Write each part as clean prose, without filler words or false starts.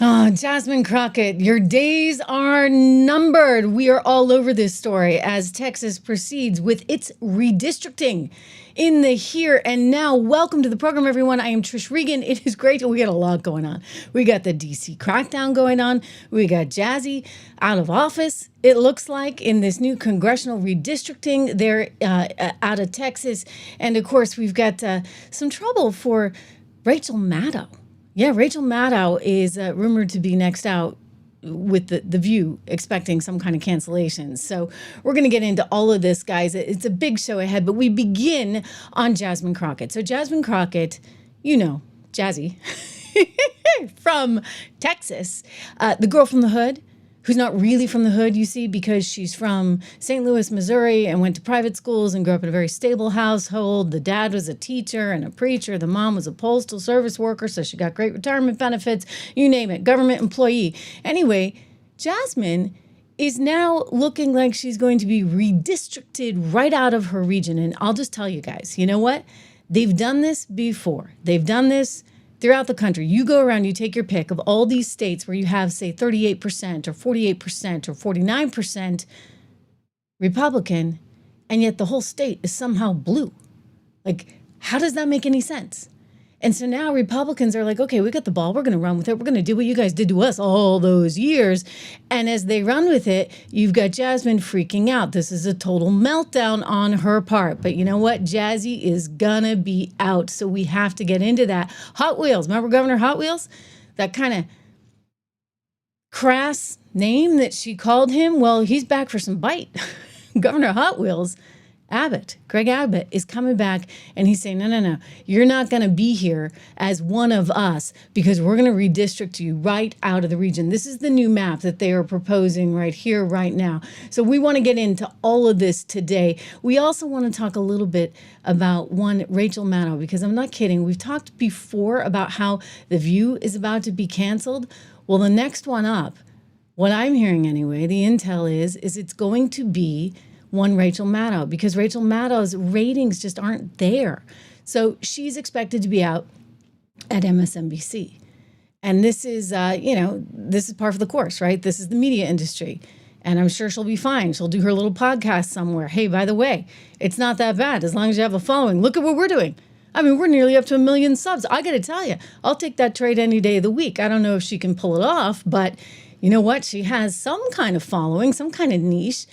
Oh, Jasmine Crockett, your days are numbered. We are all over this story as Texas proceeds with its redistricting in the here and now. Welcome to the program, everyone. I am Trish Regan. It is great. We got a lot going on. We got the DC crackdown going on. We got Jazzy out of office, it looks like, in this new congressional redistricting there out of Texas. And of course, we've got some trouble for Rachel Maddow. Yeah, Rachel Maddow is rumored to be next out with the View, expecting some kind of cancellation. So we're going to get into all of this, guys. It's a big show ahead, but we begin on Jasmine Crockett. So Jasmine Crockett, you know, Jazzy, from Texas, the girl from the hood, who's not really from the hood, you see, because she's from St. Louis, Missouri, and went to private schools and grew up in a very stable household. The dad was a teacher and a preacher. The mom was a postal service worker, so she got great retirement benefits, you name it, government employee. Anyway, Jasmine is now looking like she's going to be redistricted right out of her region. And I'll just tell you guys, you know what? They've done this before. They've done this throughout the country. You go around, you take your pick of all these states where you have, say, 38% or 48% or 49% Republican, and yet the whole state is somehow blue. Like, how does that make any sense? And so now Republicans are like, okay, we got the ball. We're going to run with it. We're going to do what you guys did to us all those years. And as they run with it, you've got Jasmine freaking out. This is a total meltdown on her part. But you know what? Jazzy is going to be out. So we have to get into that. Hot Wheels. Remember Governor Hot Wheels? That kind of crass name that she called him? Well, he's back for some bite. Governor Hot Wheels. Greg Abbott is coming back, and he's saying, no, you're not going to be here as one of us because we're going to redistrict you right out of the region. This is the new map that they are proposing right here, right now. So we want to get into all of this today. We also want to talk a little bit about one Rachel Maddow, because I'm not kidding. We've talked before about how The View is about to be canceled. Well, the next one up, what I'm hearing anyway, the intel is it's going to be one Rachel Maddow, because Rachel Maddow's ratings just aren't there. So she's expected to be out at MSNBC. And this is, this is par for the course, right? This is the media industry. And I'm sure she'll be fine. She'll do her little podcast somewhere. Hey, by the way, it's not that bad as long as you have a following. Look at what we're doing. I mean, we're nearly up to 1 million subs. I got to tell you, I'll take that trade any day of the week. I don't know if she can pull it off, but you know what? She has some kind of following, some kind of niche.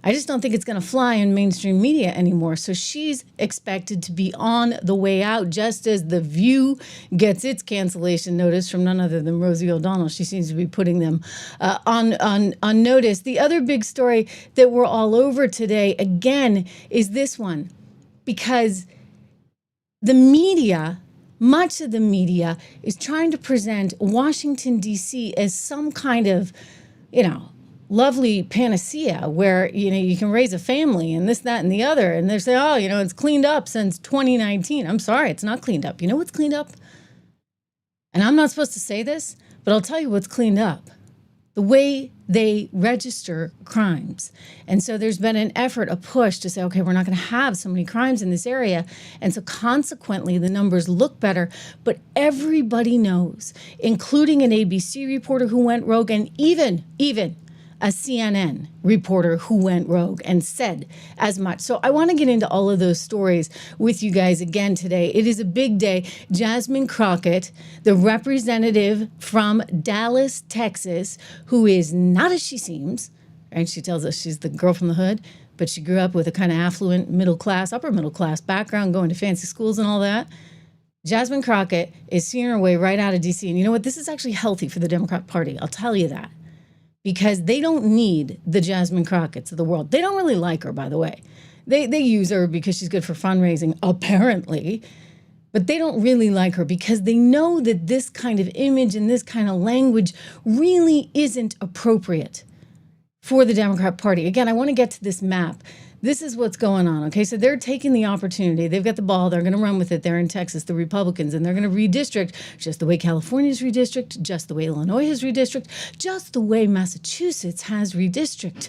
I just don't think it's going to fly in mainstream media anymore. So she's expected to be on the way out, just as The View gets its cancellation notice from none other than Rosie O'Donnell. She seems to be putting them on notice. The other big story that we're all over today, again, is this one. Because the media, much of the media, is trying to present Washington, D.C. as some kind of, lovely panacea where, you can raise a family and this, that, and the other. And they say, oh, it's cleaned up since 2019. I'm sorry, it's not cleaned up. You know what's cleaned up? And I'm not supposed to say this, but I'll tell you what's cleaned up. The way they register crimes. And so there's been an effort, a push to say, okay, we're not going to have so many crimes in this area. And so consequently, the numbers look better. But everybody knows, including an ABC reporter who went rogue, and even a CNN reporter who went rogue and said as much. So I want to get into all of those stories with you guys again today. It is a big day. Jasmine Crockett, the representative from Dallas, Texas, who is not as she seems, right? She tells us she's the girl from the hood, but she grew up with a kind of affluent middle class, upper middle class background, going to fancy schools and all that. Jasmine Crockett is seeing her way right out of DC. And you know what? This is actually healthy for the Democrat Party. I'll tell you that. Because they don't need the Jasmine Crockett's of the world. They don't really like her, by the way. They use her because she's good for fundraising, apparently. But they don't really like her because they know that this kind of image and this kind of language really isn't appropriate for the Democrat Party. Again, I want to get to this map. This is what's going on, okay? So they're taking the opportunity. They've got the ball. They're going to run with it. They're in Texas, the Republicans, and they're going to redistrict just the way California's redistrict, just the way Illinois has redistrict, just the way Massachusetts has redistrict.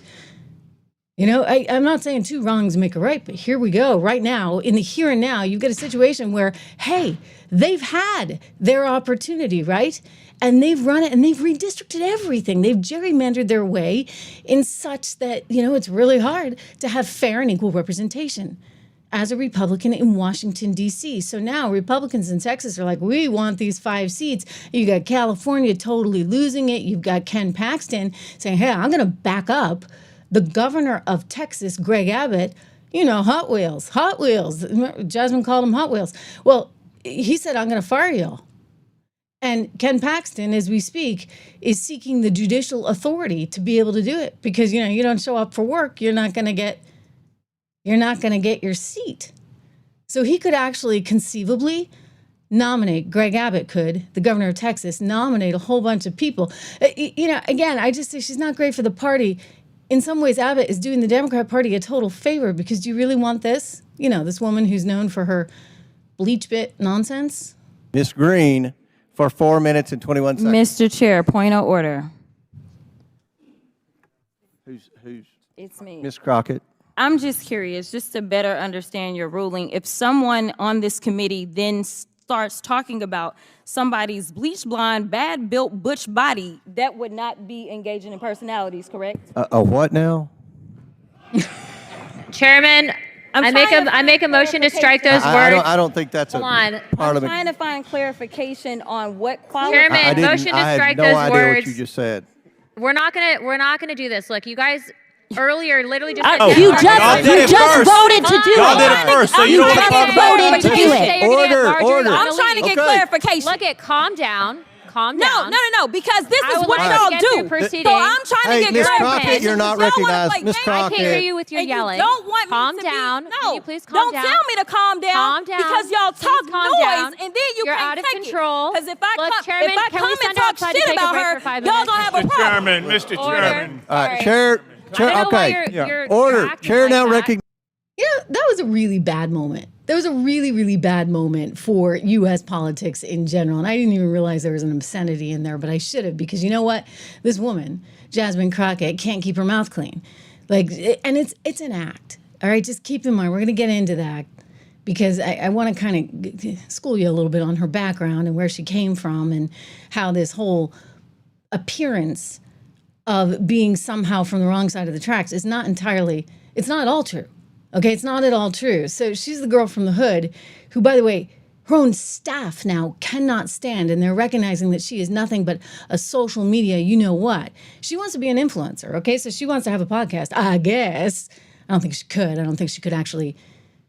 You know, I'm not saying two wrongs make a right, but here we go. Right now, in the here and now, you've got a situation where, hey, they've had their opportunity, right? And they've run it and they've redistricted everything. They've gerrymandered their way in such that, you know, it's really hard to have fair and equal representation as a Republican in Washington, D.C. So now Republicans in Texas are like, we want these 5 seats. You got California totally losing it. You've got Ken Paxton saying, hey, I'm going to back up the governor of Texas, Greg Abbott. You know, Hot Wheels. Jasmine called him Hot Wheels. Well, he said, I'm going to fire y'all. And Ken Paxton, as we speak, is seeking the judicial authority to be able to do it because, you know, you don't show up for work, you're not going to get your seat. So he could actually conceivably nominate, Greg Abbott could, the governor of Texas, nominate a whole bunch of people. You know, again, I just say she's not great for the party. In some ways, Abbott is doing the Democrat Party a total favor because do you really want this? You know, this woman who's known for her bleach bit nonsense? Ms. Green, for 4 minutes and 21 seconds. Mr. Chair, point of order. Who's? It's me. Ms. Crockett. I'm just curious, just to better understand your ruling. If someone on this committee then starts talking about somebody's bleach blonde, bad built butch body, that would not be engaging in personalities, correct? A what now? Chairman, I make a motion to strike those words. I don't think that's I'm trying to find clarification on what quality. Chairman, motion to strike those words. I had no idea what words. you just said. We're not gonna do this. Look, you guys earlier literally just You just voted to do it. Y'all did it first, so you don't want to talk about voted to do it. Order. I'm trying to get clarification. Look at calm down. No, because this is what like y'all to get do. through proceedings. So I'm trying to get Ms. clarification. Crockett, you're not recognized. Ms. I can't hear Crockett. you with your And you yelling. don't want calm me to down. Be, Can you please calm down? Don't tell me to calm down. Calm down. Because y'all Please talk calm noise down. and then you You're can't out of take control. Because if I Look, come, Chairman, if I can come we and send talk outside to shit take a about break her, for 5 y'all minutes? gonna have a problem. Mr. Order. Chairman. All right, Sorry. Chair. I don't know why Okay. you're Order. acting Chair like now that. recognizes. Yeah, that was a really bad moment. That was a really, really bad moment for U.S. politics in general. And I didn't even realize there was an obscenity in there, but I should have because you know what? This woman, Jasmine Crockett, can't keep her mouth clean. Like, and it's an act. All right, just keep in mind, we're going to get into that because I want to kind of school you a little bit on her background and where she came from and how this whole appearance of being somehow from the wrong side of the tracks is not entirely, it's not all true. Okay, it's not at all true. So she's the girl from the hood who, by the way, her own staff now cannot stand, and they're recognizing that she is nothing but a social media you-know-what. She wants to be an influencer, okay? So she wants to have a podcast, I guess. I don't think she could. I don't think she could actually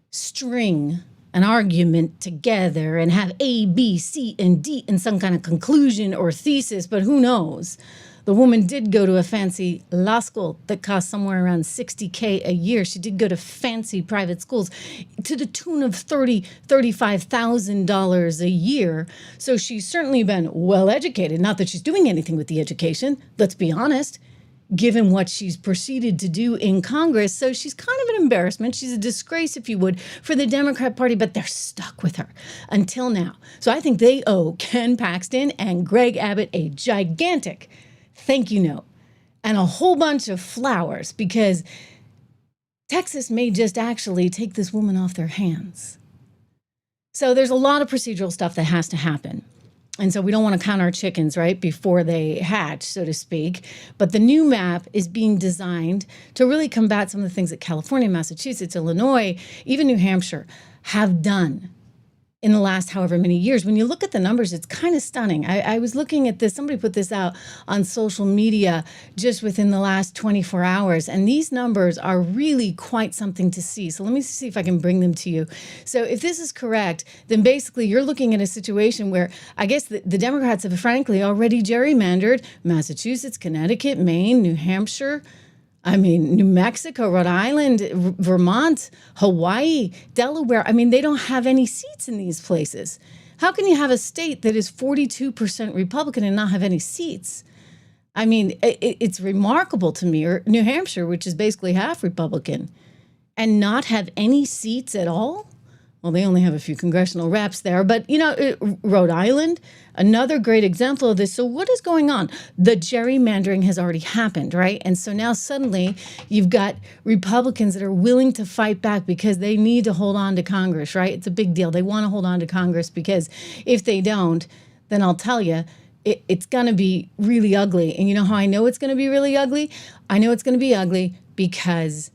string an argument together and have A, B, C, and D in some kind of conclusion or thesis, but who knows? The woman did go to a fancy law school that cost somewhere around $60K a year. She did go to fancy private schools to the tune of $35,000 a year. So she's certainly been well educated. Not that she's doing anything with the education, let's be honest, given what she's proceeded to do in Congress. So she's kind of an embarrassment. She's a disgrace, if you would, for the Democrat Party, but they're stuck with her until now. So I think they owe Ken Paxton and Greg Abbott a gigantic thank you note and a whole bunch of flowers because Texas may just actually take this woman off their hands. So there's a lot of procedural stuff that has to happen. And so we don't want to count our chickens, right, before they hatch, so to speak. But the new map is being designed to really combat some of the things that California, Massachusetts, Illinois, even New Hampshire have done in the last however many years. When you look at the numbers, it's kind of stunning. I was looking at this, somebody put this out on social media just within the last 24 hours, and these numbers are really quite something to see. So let me see if I can bring them to you. So if this is correct, then basically you're looking at a situation where I guess the Democrats have frankly already gerrymandered Massachusetts, Connecticut, Maine, New Hampshire, New Mexico, Rhode Island, Vermont, Hawaii, Delaware. They don't have any seats in these places. How can you have a state that is 42% Republican and not have any seats? It's remarkable to me. Or New Hampshire, which is basically half Republican, and not have any seats at all? Well, they only have a few congressional reps there, but Rhode Island, another great example of this. So what is going on? The gerrymandering has already happened, right? And so now suddenly you've got Republicans that are willing to fight back because they need to hold on to Congress, right? It's a big deal. They want to hold on to Congress because if they don't, then I'll tell you, it's going to be really ugly. And you know how I know it's going to be really ugly? I know it's going to be ugly because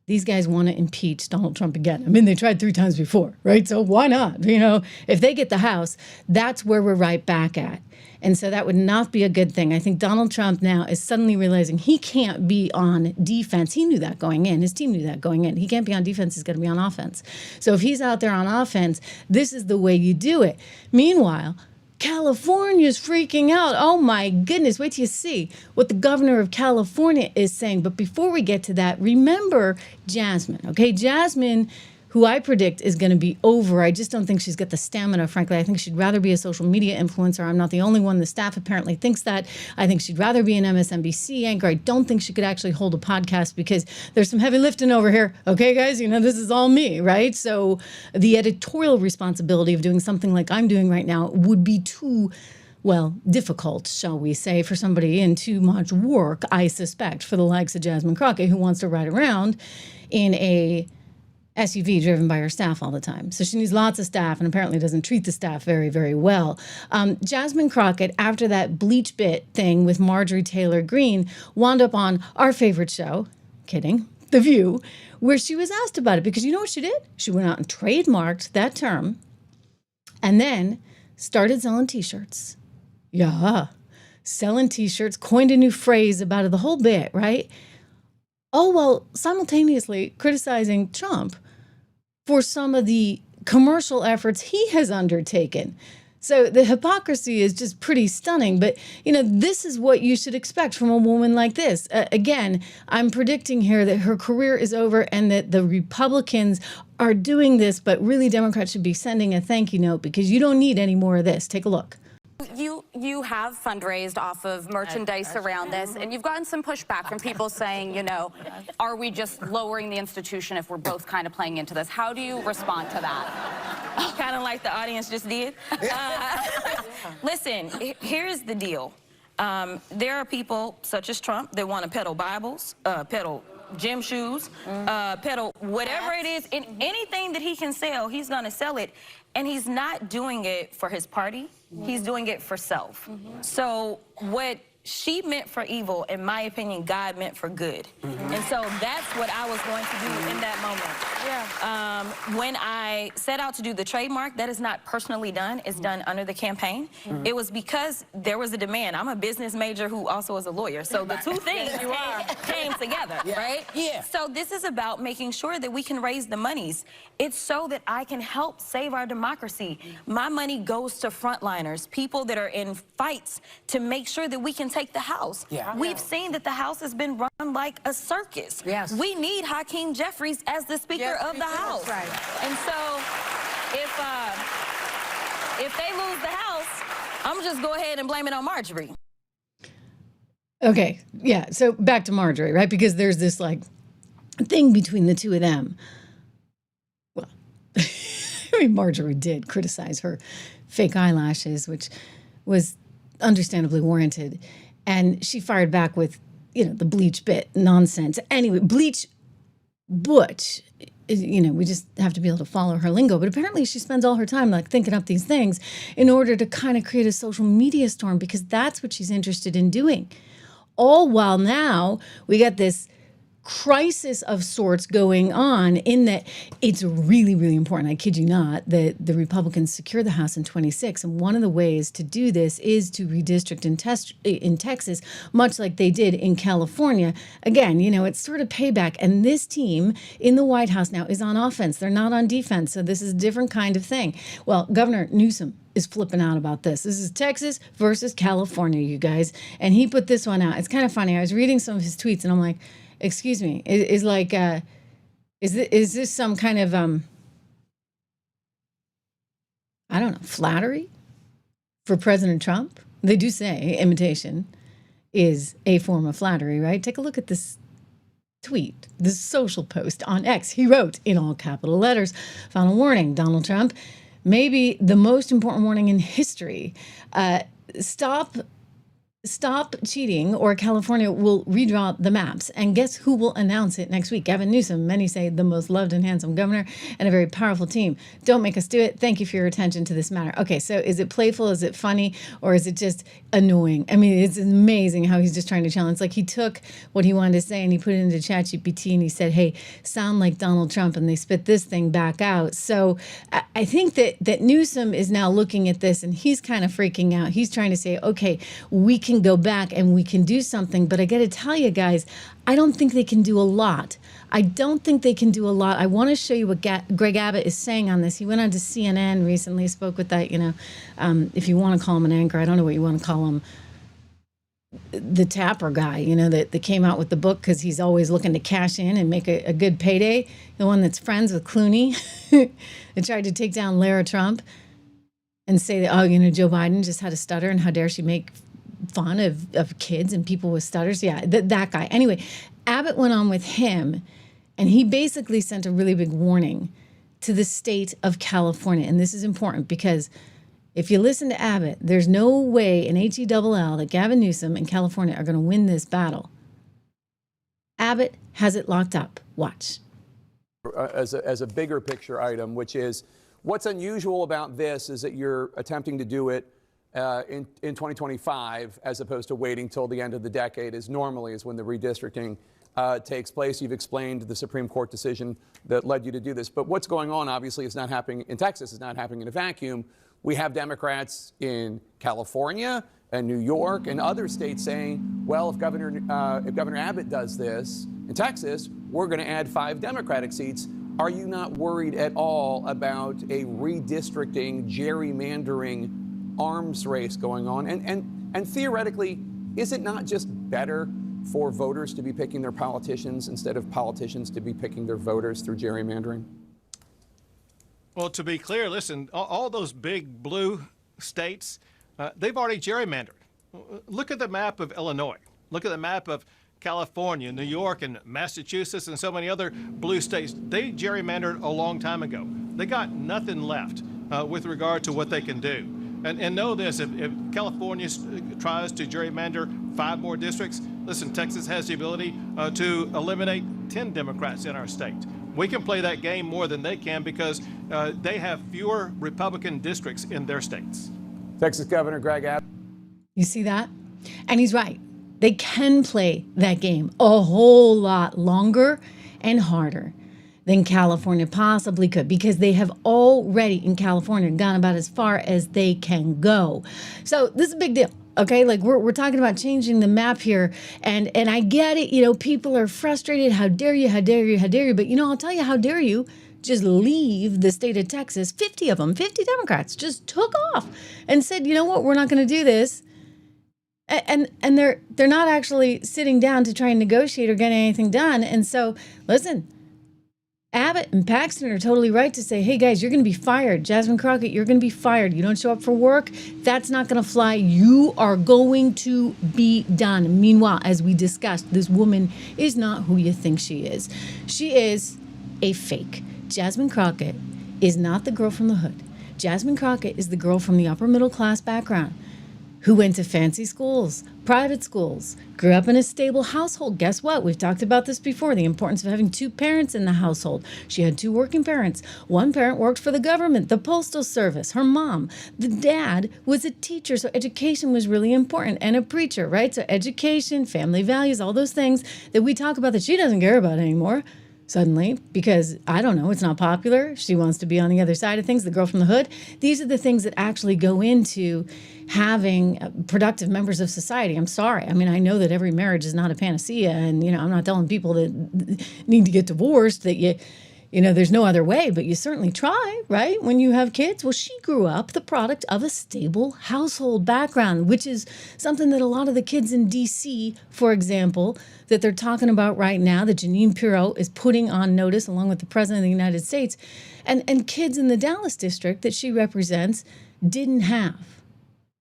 these guys want to impeach Donald Trump again. I mean, they tried 3 times before, right? So why not? If they get the House, that's where we're right back at. And so that would not be a good thing. I think Donald Trump now is suddenly realizing he can't be on defense. He knew that going in. His team knew that going in. He can't be on defense. He's got to be on offense. So if he's out there on offense, this is the way you do it. Meanwhile, California's freaking out. Oh my goodness. Wait till you see what the governor of California is saying. But before we get to that, remember Jasmine, okay? Jasmine, who I predict is going to be over. I just don't think she's got the stamina, frankly. I think she'd rather be a social media influencer. I'm not the only one. The staff apparently thinks that. I think she'd rather be an MSNBC anchor. I don't think she could actually hold a podcast because there's some heavy lifting over here. Okay, guys, this is all me, right? So the editorial responsibility of doing something like I'm doing right now would be too difficult, shall we say, for somebody, and too much work, I suspect, for the likes of Jasmine Crockett, who wants to ride around in a SUV driven by her staff all the time. So she needs lots of staff and apparently doesn't treat the staff very, very well. Jasmine Crockett, after that bleach bit thing with Marjorie Taylor Greene, wound up on our favorite show, kidding, The View, where she was asked about it because you know what she did? She went out and trademarked that term and then started selling T-shirts. Yeah, selling T-shirts, coined a new phrase about it, the whole bit, right? Oh, well, simultaneously criticizing Trump for some of the commercial efforts he has undertaken. So the hypocrisy is just pretty stunning. But, this is what you should expect from a woman like this. Again, I'm predicting here that her career is over and that the Republicans are doing this, but really Democrats should be sending a thank you note because you don't need any more of this. Take a look. You have fundraised off of merchandise around this, and you've gotten some pushback from people saying, are we just lowering the institution if we're both kind of playing into this? How do you respond to that? Kind of like the audience just did. Listen, here's the deal. There are people such as Trump that want to peddle Bibles, peddle gym shoes, peddle whatever it is, and anything that he can sell, he's going to sell it. And he's not doing it for his party. He's doing it for self. So what she meant for evil, in my opinion, God meant for good. And so that's what I was going to do in that moment. Yeah. When I set out to do the trademark, that is not personally done. It's done under the campaign. It was because there was a demand. I'm a business major who also is a lawyer. So the two things came together, right? Yeah. So this is about making sure that we can raise the monies. It's so that I can help save our democracy. My money goes to frontliners, people that are in fights to make sure that we can take the House. Yeah. We've seen that the House has been run like a circus. Yes. We need Hakeem Jeffries as the Speaker of the House. Right. And so if they lose the House, I'm just go ahead and blame it on Marjorie. Okay, yeah, so back to Marjorie, right? Because there's this thing between the two of them. Well, Marjorie did criticize her fake eyelashes, which was understandably warranted. And she fired back with, the bleach bit nonsense. Anyway, bleach butch, we just have to be able to follow her lingo. But apparently she spends all her time thinking up these things in order to kind of create a social media storm because that's what she's interested in doing. All while now we got this crisis of sorts going on in that it's really, really important, I kid you not, that the Republicans secure the House in 26. And one of the ways to do this is to redistrict in Texas, much like they did in California. Again, it's sort of payback. And this team in the White House now is on offense. They're not on defense. So this is a different kind of thing. Well, Governor Newsom is flipping out about this. This is Texas versus California, you guys. And he put this one out. It's kind of funny. I was reading some of his tweets and I'm like, excuse me, is this some kind of, I don't know, flattery for President Trump? They do say imitation is a form of flattery, right? Take a look at this tweet, this social post on X. He wrote in all capital letters, final warning, Donald Trump, maybe the most important warning in history. Stop cheating or California will redraw the maps. And guess who will announce it next week? Gavin Newsom, many say the most loved and handsome governor and a very powerful team. Don't make us do it. Thank you for your attention to this matter. Okay, so is it playful? Is it funny? Or is it just annoying? I mean, it's amazing how he's just trying to challenge. Like he took what he wanted to say and he put it into ChatGPT and he said, hey, sound like Donald Trump, and they spit this thing back out. So I think that Newsom is now looking at this and he's kind of freaking out. He's trying to say, okay, we can go back and we can do something. But I got to tell you guys, I don't think they can do a lot. I don't think they can do a lot. I want to show you what Greg Abbott is saying on this. He went on to CNN recently, spoke with that, if you want to call him an anchor, I don't know what you want to call him, the Tapper guy, that came out with the book because he's always looking to cash in and make a good payday. The one that's friends with Clooney that tried to take down Lara Trump and say that, Joe Biden just had a stutter and how dare she make fun of kids and people with stutters. Yeah, that guy. Anyway, Abbott went on with him and he basically sent a really big warning to the state of California. And this is important because if you listen to Abbott, there's no way in HELL that Gavin Newsom and California are going to win this battle. Abbott has it locked up. Watch. As a bigger picture item, which is what's unusual about this is that you're attempting to do it in 2025, as opposed to waiting till the end of the decade, as normally is when the redistricting takes place. You've explained the Supreme Court decision that led you to do this. But what's going on, obviously, is not happening in Texas. It's not happening in a vacuum. We have Democrats in California and New York and other states saying, well, if Governor Abbott does this in Texas, we're going to add 5 Democratic seats. Are you not worried at all about a redistricting, gerrymandering arms race going on? And theoretically, is it not just better for voters to be picking their politicians instead of politicians to be picking their voters through gerrymandering? Well, to be clear, listen, all those big blue states, they've already gerrymandered. Look at the map of Illinois. Look at the map of California, New York, and Massachusetts, and so many other blue states. They gerrymandered a long time ago. They got nothing left with regard to what they can do. And know this, if California tries to gerrymander 5 more districts, listen, Texas has the ability to eliminate 10 Democrats in our state. We can play that game more than they can because they have fewer Republican districts in their states. Texas Governor Greg Abbott. You see that? And he's right. They can play that game a whole lot longer and harder than California possibly could, because they have already in California gone about as far as they can go. So this is a big deal. Okay, like we're talking about changing the map here, and I get it. People are frustrated. How dare you? How dare you? How dare you? But I'll tell you, how dare you just leave the state of Texas? 50 of them, 50 Democrats, just took off and said, you know what, we're not going to do this. And they're not actually sitting down to try and negotiate or get anything done. And so, listen. Abbott and Paxton are totally right to say, hey, guys, you're going to be fired. Jasmine Crockett, you're going to be fired. You don't show up for work, that's not going to fly. You are going to be done. Meanwhile, as we discussed, this woman is not who you think she is. She is a fake. Jasmine Crockett is not the girl from the hood. Jasmine Crockett is the girl from the upper middle class background who went to fancy schools, private schools, grew up in a stable household. Guess what? We've talked about this before, the importance of having 2 parents in the household. She had 2 working parents. One parent worked for the government, the postal service, her mom. The dad was a teacher, so education was really important, and a preacher, right? So education, family values, all those things that we talk about that she doesn't care about anymore. Suddenly, because, I don't know, it's not popular. She wants to be on the other side of things, the girl from the hood. These are the things that actually go into having productive members of society. I'm sorry. I mean, I know that every marriage is not a panacea, and, I'm not telling people that need to get divorced that there's no other way, but you certainly try, right? When you have kids. Well, she grew up the product of a stable household background, which is something that a lot of the kids in D.C., for example, that they're talking about right now, that Jeanine is putting on notice along with the President of the United States, and kids in the Dallas district that she represents didn't have.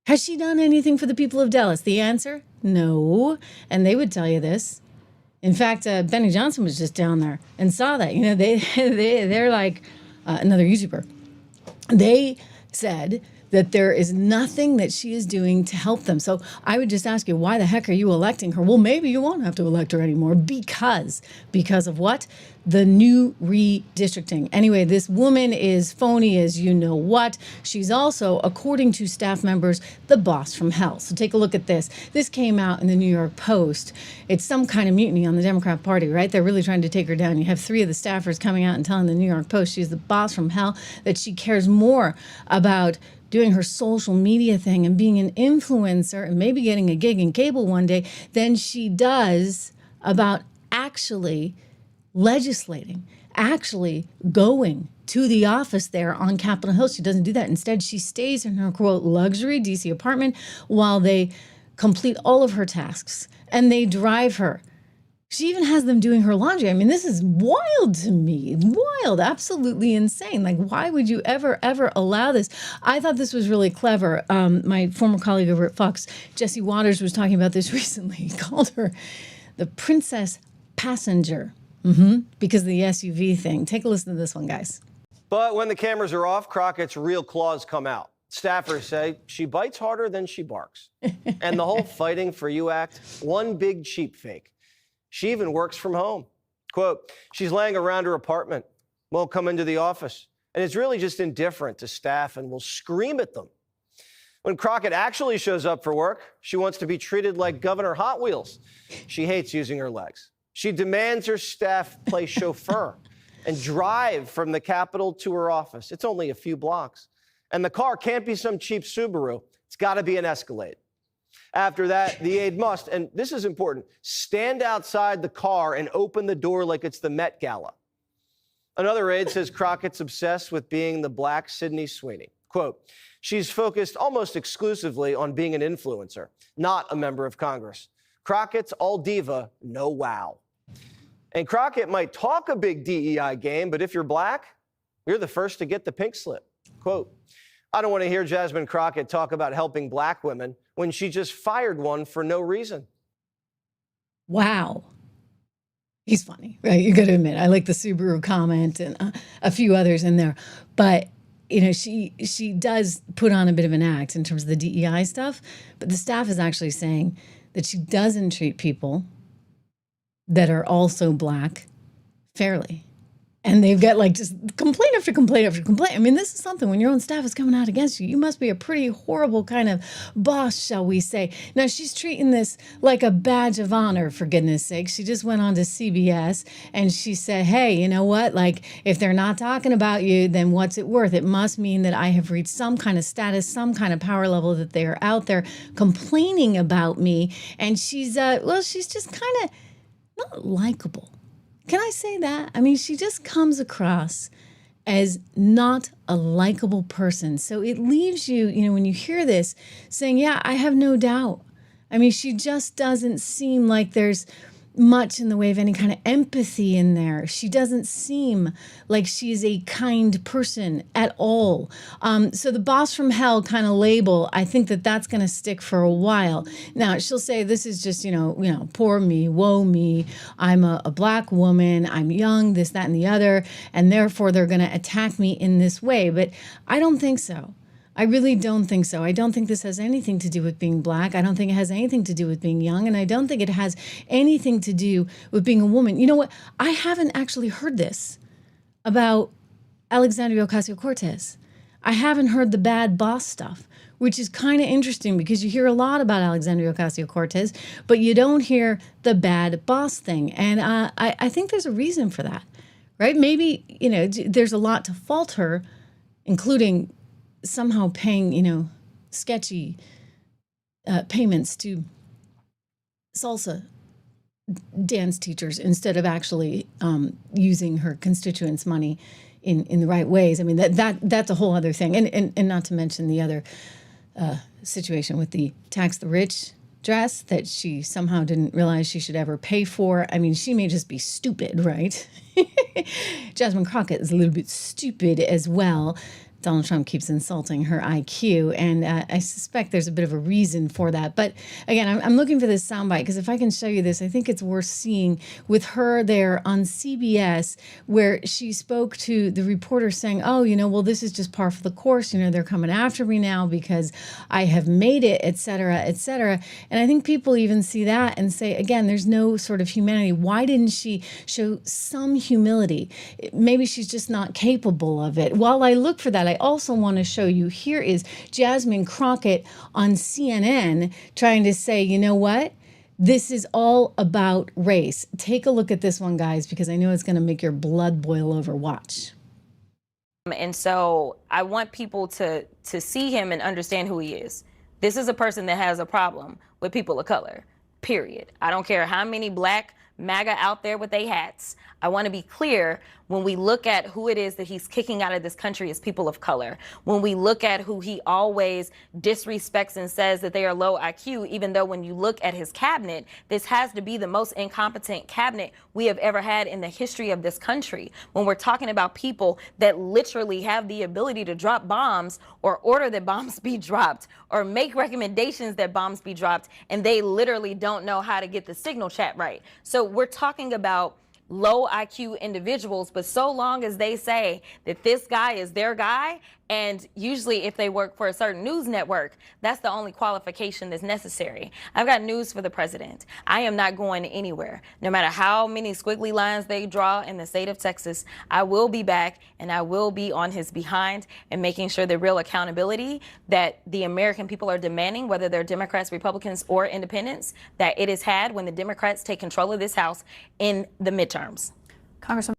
Has she done anything for the people of Dallas? The answer, no. And they would tell you this. In fact, Benny Johnson was just down there and saw that. They're like another YouTuber. They said that there is nothing that she is doing to help them. So I would just ask you, why the heck are you electing her? Well, maybe you won't have to elect her anymore because of what? The new redistricting. Anyway, this woman is phony as you know what. She's also, according to staff members, the boss from hell. So take a look at this. This came out in the New York Post. It's some kind of mutiny on the Democrat Party, right? They're really trying to take her down. You have 3 of the staffers coming out and telling the New York Post she's the boss from hell, that she cares more about doing her social media thing and being an influencer and maybe getting a gig in cable one day than she does about actually legislating, actually going to the office there on Capitol Hill. She doesn't do that. Instead, she stays in her, quote, luxury DC apartment while they complete all of her tasks and they drive her. She even has them doing her laundry. I mean, this is wild to me. Wild, absolutely insane. Like, why would you ever allow this? I thought this was really clever. My former colleague over at Fox, Jesse Waters, was talking about this recently. He called her the princess passenger because of the SUV thing. Take a listen to this one, guys. But when the cameras are off, Crockett's real claws come out. Staffers say she bites harder than she barks. And the whole fighting for you act, one big cheap fake. She even works from home. Quote, she's laying around her apartment, won't come into the office, and is really just indifferent to staff and will scream at them. When Crockett actually shows up for work, she wants to be treated like Governor Hot Wheels. She hates using her legs. She demands her staff play chauffeur and drive from the Capitol to her office. It's only a few blocks. And the car can't be some cheap Subaru. It's got to be an Escalade. After that, the aide must, and this is important, stand outside the car and open the door like it's the Met Gala. Another aide says Crockett's obsessed with being the black Sydney Sweeney. Quote, she's focused almost exclusively on being an influencer, not a member of Congress. Crockett's all diva, no wow. And Crockett might talk a big DEI game, but if you're black, you're the first to get the pink slip. Quote, I don't want to hear Jasmine Crockett talk about helping black women when she just fired one for no reason. Wow. He's funny, right? You got to admit, I like the Subaru comment and a few others in there. But, you know, she does put on a bit of an act in terms of the DEI stuff. But the staff is actually saying that she doesn't treat people that are also black fairly. And they've got like just complaint after complaint after complaint. I mean, this is something when your own staff is coming out against you, you must be a pretty horrible kind of boss, shall we say. Now, she's treating this like a badge of honor, for goodness sake. She just went on to CBS and she said, hey, you know what? Like, if they're not talking about you, then what's it worth? It must mean that I have reached some kind of status, some kind of power level, that they are out there complaining about me. And she's just kind of not likable. Can I say that? I mean, she just comes across as not a likable person. So it leaves you, you know, when you hear this, saying, yeah, I have no doubt. I mean, she just doesn't seem like there's much in the way of any kind of empathy in there. She doesn't seem like she's a kind person at all. So the boss from hell kind of label, I think that that's going to stick for a while. Now, she'll say this is just, you know, poor me, woe me. I'm a black woman. I'm young, this, that, and the other. And therefore, they're going to attack me in this way. But I don't think so. I really don't think so. I don't think this has anything to do with being black. I don't think it has anything to do with being young. And I don't think it has anything to do with being a woman. You know what? I haven't actually heard this about Alexandria Ocasio-Cortez. I haven't heard the bad boss stuff, which is kind of interesting because you hear a lot about Alexandria Ocasio-Cortez, but you don't hear the bad boss thing. And I think there's a reason for that, right? Maybe, you know, there's a lot to fault her, including somehow paying, you know, sketchy payments to salsa dance teachers instead of actually using her constituents' money in the right ways. I mean, that's a whole other thing. And not to mention the other situation with the tax the rich dress that she somehow didn't realize she should ever pay for. I mean, she may just be stupid, right? Jasmine Crockett is a little bit stupid as well. Donald Trump keeps insulting her IQ, and I suspect there's a bit of a reason for that. But again, I'm looking for this soundbite because if I can show you this, I think it's worth seeing with her there on CBS, where she spoke to the reporter saying, "Oh, well, this is just par for the course. They're coming after me now because I have made it, et cetera, et cetera." And I think people even see that and say, again, there's no sort of humanity. Why didn't she show some humility? Maybe she's just not capable of it. While I look for that, I also want to show you, here is Jasmine Crockett on CNN trying to say, you know what? This is all about race. Take a look at this one, guys, because I know it's going to make your blood boil over. Watch. And so I want people to see him and understand who he is. This is a person that has a problem with people of color, period. I don't care how many black MAGA out there with their hats. I want to be clear, when we look at who it is that he's kicking out of this country as people of color, when we look at who he always disrespects and says that they are low IQ, even though when you look at his cabinet, this has to be the most incompetent cabinet we have ever had in the history of this country. When we're talking about people that literally have the ability to drop bombs or order that bombs be dropped or make recommendations that bombs be dropped, and they literally don't know how to get the signal chat right. So we're talking about low IQ individuals, but so long as they say that this guy is their guy, and usually if they work for a certain news network, that's the only qualification that's necessary. I've got news for the president. I am not going anywhere. No matter how many squiggly lines they draw in the state of Texas, I will be back and I will be on his behind and making sure the real accountability that the American people are demanding, whether they're Democrats, Republicans, or independents, that it is had when the Democrats take control of this House in the midterms. Congresswoman.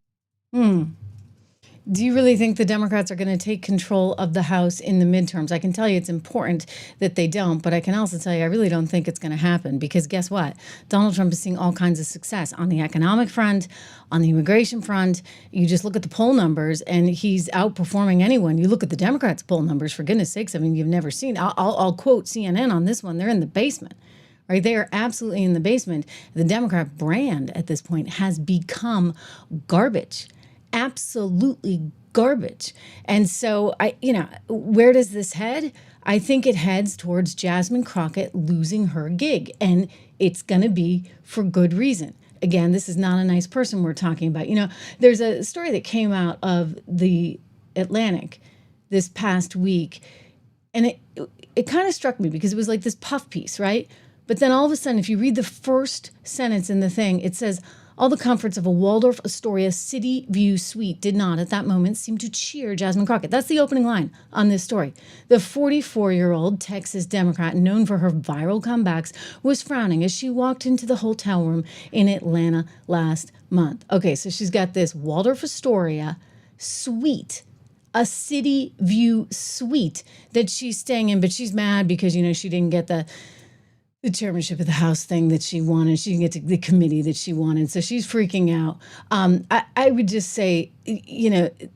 Do you really think the Democrats are going to take control of the House in the midterms? I can tell you it's important that they don't, but I can also tell you I really don't think it's going to happen because guess what? Donald Trump is seeing all kinds of success on the economic front, on the immigration front. You just look at the poll numbers and he's outperforming anyone. You look at the Democrats' poll numbers, for goodness sakes. I mean, you've never seen. I'll quote CNN on this one. They're in the basement. Right, they are absolutely in the basement. The Democrat brand at this point has become garbage. Absolutely garbage. And so where does this head? I think it heads towards Jasmine Crockett losing her gig, and it's going to be for good reason. Again, this is not a nice person we're talking about. There's a story that came out of the Atlantic this past week, and it kind of struck me because it was like this puff piece, right? But then all of a sudden, if you read the first sentence in the thing, it says, all the comforts of a Waldorf Astoria City View suite did not, at that moment, seem to cheer Jasmine Crockett. That's the opening line on this story. The 44-year-old Texas Democrat, known for her viral comebacks, was frowning as she walked into the hotel room in Atlanta last month. Okay, so she's got this Waldorf Astoria suite, a City View suite that she's staying in, but she's mad because, she didn't get the chairmanship of the House thing that she wanted. She didn't get to the committee that she wanted. So she's freaking out. I would just say,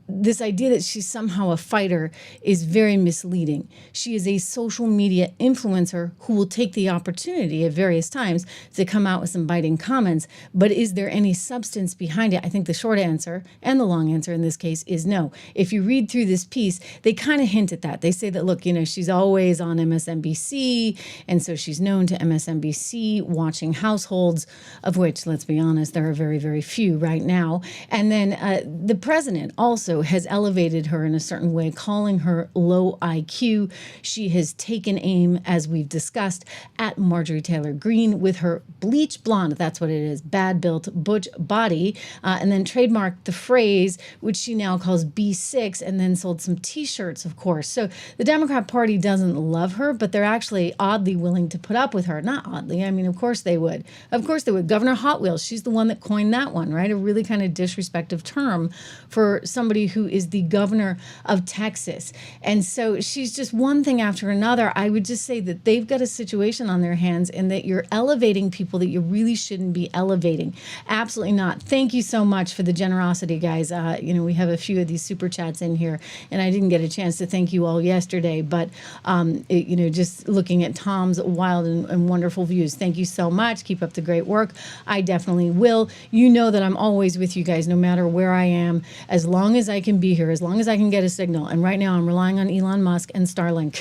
this idea that she's somehow a fighter is very misleading. She is a social media influencer who will take the opportunity at various times to come out with some biting comments. But is there any substance behind it? I think the short answer and the long answer in this case is no. If you read through this piece, they kind of hint at that. They say that, look, she's always on MSNBC, and so she's known to MSNBC watching households, of which, let's be honest, there are very, very few right now. And then the president also has elevated her in a certain way, calling her low IQ. She has taken aim, as we've discussed, at Marjorie Taylor Greene with her bleach blonde, that's what it is, bad-built butch body, and then trademarked the phrase, which she now calls B6, and then sold some T-shirts, of course. So the Democrat Party doesn't love her, but they're actually oddly willing to put up with her. Not oddly. I mean, of course they would. Of course they would. Governor Hot Wheels, she's the one that coined that one, right? A really kind of disrespectful term for somebody who is the governor of Texas. And so she's just one thing after another. I would just say that they've got a situation on their hands and that you're elevating people that you really shouldn't be elevating. Absolutely not. Thank you so much for the generosity, guys. We have a few of these super chats in here, and I didn't get a chance to thank you all yesterday, but just looking at Tom's wild and wonderful views. Thank you so much. Keep up the great work. I definitely will. You know that I'm always with you guys, no matter where I am. am as long as I can be here, as long as I can get a signal. And right now I'm relying on Elon Musk and Starlink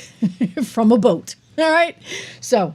from a boat. All right. So